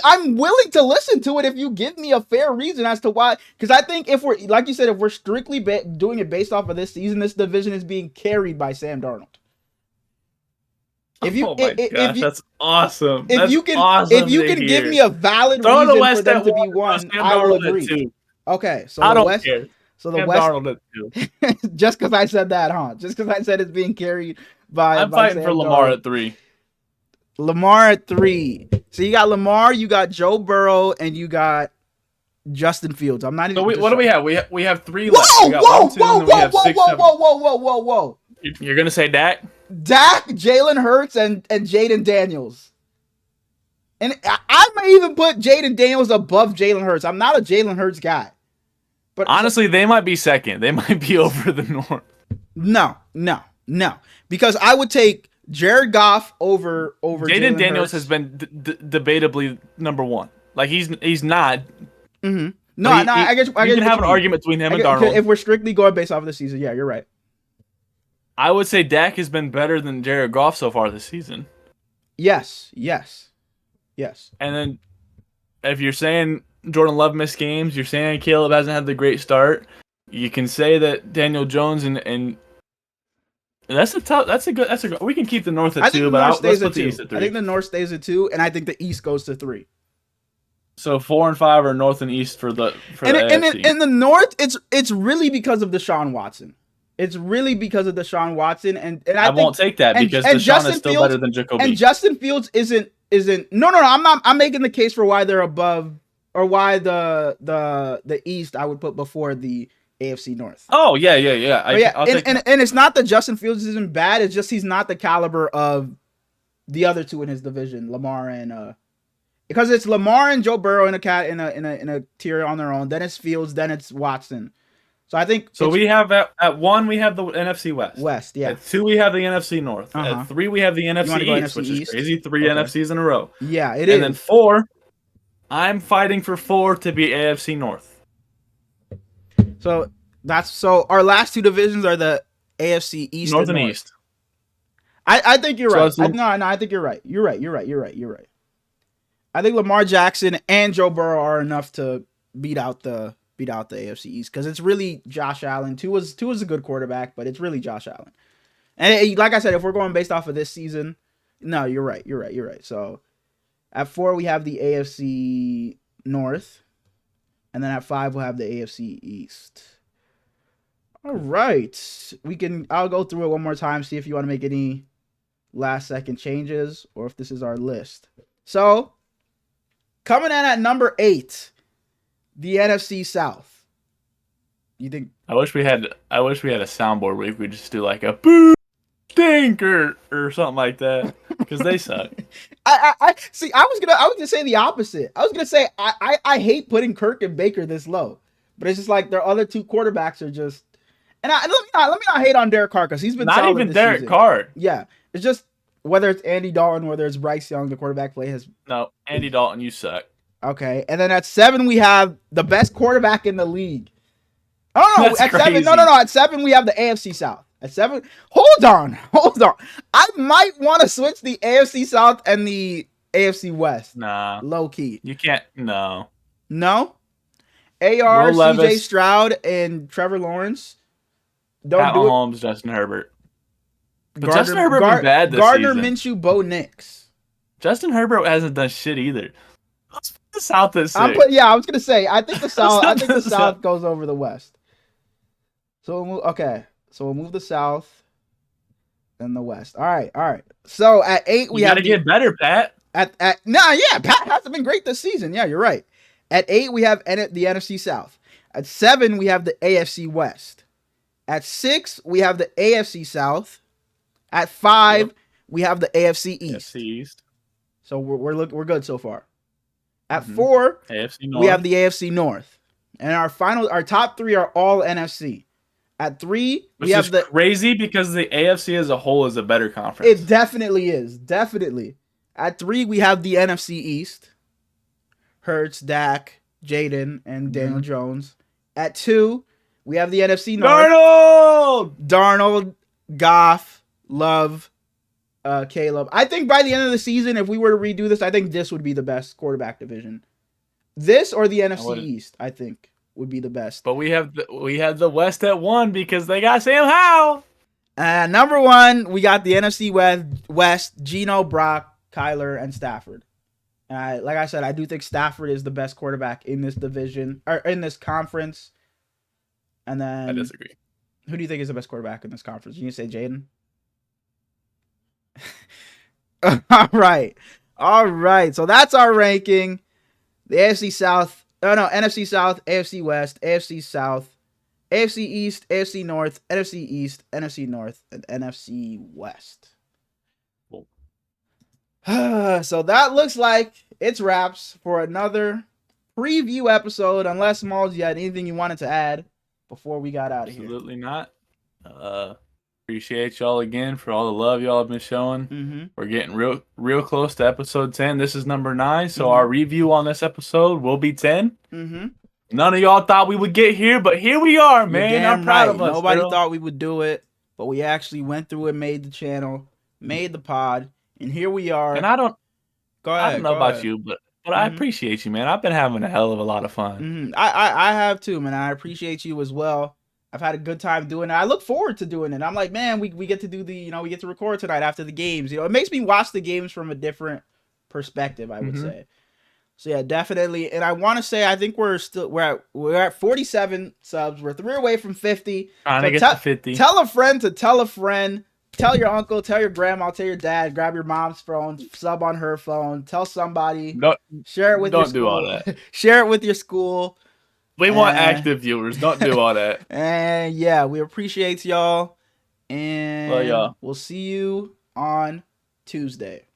I'm willing to listen to it if you give me a fair reason as to why. Because I think if we're, like you said, if we're strictly doing it based off of this season, this division is being carried by Sam Darnold. That's awesome. If you can give me a valid reason for them to be 1, I will agree. Okay, so I the don't West. care. So the West. Just because I said that, huh? Just because I said it's being carried by. I'm fighting for Lamar at 3. Lamar at 3. So you got Lamar, you got Joe Burrow, and you got Justin Fields. I'm not even. So what do we have? We have 3 left. Whoa! You're gonna say Dak? Dak, Jalen Hurts, and Jaden Daniels. And I may even put Jaden Daniels above Jalen Hurts. I'm not a Jalen Hurts guy. But honestly, they might be second. They might be over the North. No. Because I would take Jared Goff over Jaden Daniels Hurts. has been debatably number 1. Like he's not. Mm-hmm. No, I guess you can have an argument between him and Darnold. If we're strictly going based off of the season, yeah, you're right. I would say Dak has been better than Jared Goff so far this season. Yes. And then if you're saying Jordan Love missed games, you're saying Caleb hasn't had the great start, you can say that Daniel Jones and that's a good. We can keep the North at 2, but let's put the East at 3. I think the North stays at 2, and I think the East goes to 3. So 4 and 5 are North and East for the AFC. In the North, it's really because of Deshaun Watson. It's really because of Deshaun Watson, and I won't take that because Deshaun is still better than Jacoby. And Justin Fields isn't. No. I'm making the case for why they're above, or why the East I would put before the AFC North. Oh yeah. And it's not that Justin Fields isn't bad. It's just he's not the caliber of the other 2 in his division, Lamar because it's Lamar and Joe Burrow in a tier on their own. Then it's Fields. Then it's Watson. So I think So we have at 1 we have the NFC West. West, yeah. At 2 we have the NFC North. At 3 we have the NFC East, which is crazy. 3 NFCs in a row. Yeah, it is. And then 4, I'm fighting for 4 to be AFC North. So our last 2 divisions are the AFC East North and North. East. I think you're right. No, I think you're right. You're right. I think Lamar Jackson and Joe Burrow are enough to beat out the AFC East because it's really Josh Allen. Two was a good quarterback, but it's really Josh Allen. And like I said, if we're going based off of this season, no, you're right. So at 4 we have the AFC North, and then at 5 we'll have the AFC East. All right, I'll go through it one more time, see if you want to make any last second changes or if this is our list. So coming in at number 8. The NFC South. You think? I wish we had a soundboard where we could just do like a boo stinker or something like that because they suck. I see. I was gonna say the opposite. I was gonna say I hate putting Kirk and Baker this low, but it's just like their other 2 quarterbacks are just. And let me not hate on Derek Carr because he's been not solid even this Derek season. Carr. Yeah, it's just whether it's Andy Dalton, whether it's Bryce Young, the quarterback play has. No, Andy Dalton, you suck. Okay, and then at 7 we have the best quarterback in the league. Oh no, That's at crazy. 7, no. At 7 we have the AFC South. At 7, hold on. I might want to switch the AFC South and the AFC West. Nah, low key. You can't. No. AR, CJ Stroud, and Trevor Lawrence. Pat Mahomes, Justin Herbert. But Justin Herbert been bad this Gardner season. Minshew, Bo Nix. Justin Herbert hasn't done shit either. Let's put the South at 6. I was gonna say I think the South. I think the South goes over the West. So we'll move the South, then the West. All right. So at 8 we you have gotta get better, Pat. Pat hasn't been great this season. Yeah, you're right. At 8 we have the NFC South. At 7 we have the AFC West. At 6 we have the AFC South. At 5 we have the AFC East. AFC East. So we're good so far. At 4 AFC North. we have the AFC North, and our top 3 are all NFC. At 3 we have the crazy because the AFC as a whole is a better conference. It definitely is. Definitely. At 3 we have the NFC East. Hurts, Dak, Jaden, and Daniel Jones. At 2 we have the NFC North. Darnold, Goff, Love, Caleb. I think by the end of the season, if we were to redo this, I think this would be the best quarterback division. This or the NFC East, I think, would be the best. But we have the West at 1 because they got Sam Howell. Number 1, we got the NFC West, Geno, Brock, Kyler, and Stafford. And like I said, I do think Stafford is the best quarterback in this division or in this conference. And then I disagree. Who do you think is the best quarterback in this conference? You say Jaden? All right. So that's our ranking. The NFC South. NFC South, AFC West, AFC South, AFC East, AFC North, NFC East, NFC North, and NFC West. Cool. So that looks like it's wraps for another preview episode. Unless, Smallz, you had anything you wanted to add before we got out of here. Absolutely not. Appreciate y'all again for all the love y'all have been showing. We're getting real close to episode 10. This is number 9, so our review on this episode will be 10. None of y'all thought we would get here, but here we are, man. I'm proud of us. Nobody thought we would do it, but we actually went through and made the channel, made the pod, and here we are. And I don't know about ahead. you, but I appreciate you, man. I've been having a hell of a lot of fun. I have too, man. I appreciate you as well. I've had a good time doing it. I look forward to doing it. I'm like, man, we get to do we get to record tonight after the games. It makes me watch the games from a different perspective, I would say. So yeah, definitely. And I want to say, I think we're at 47 subs. We're 3 away from 50. Trying to get to 50. Tell a friend to tell a friend. Tell your uncle, tell your grandma, tell your dad. Grab your mom's phone, sub on her phone. Tell somebody. Share it with your school. Don't do all that. Share it with your school. We want active viewers. Don't do all that. And yeah, we appreciate y'all. And well, y'all. We'll see you on Tuesday.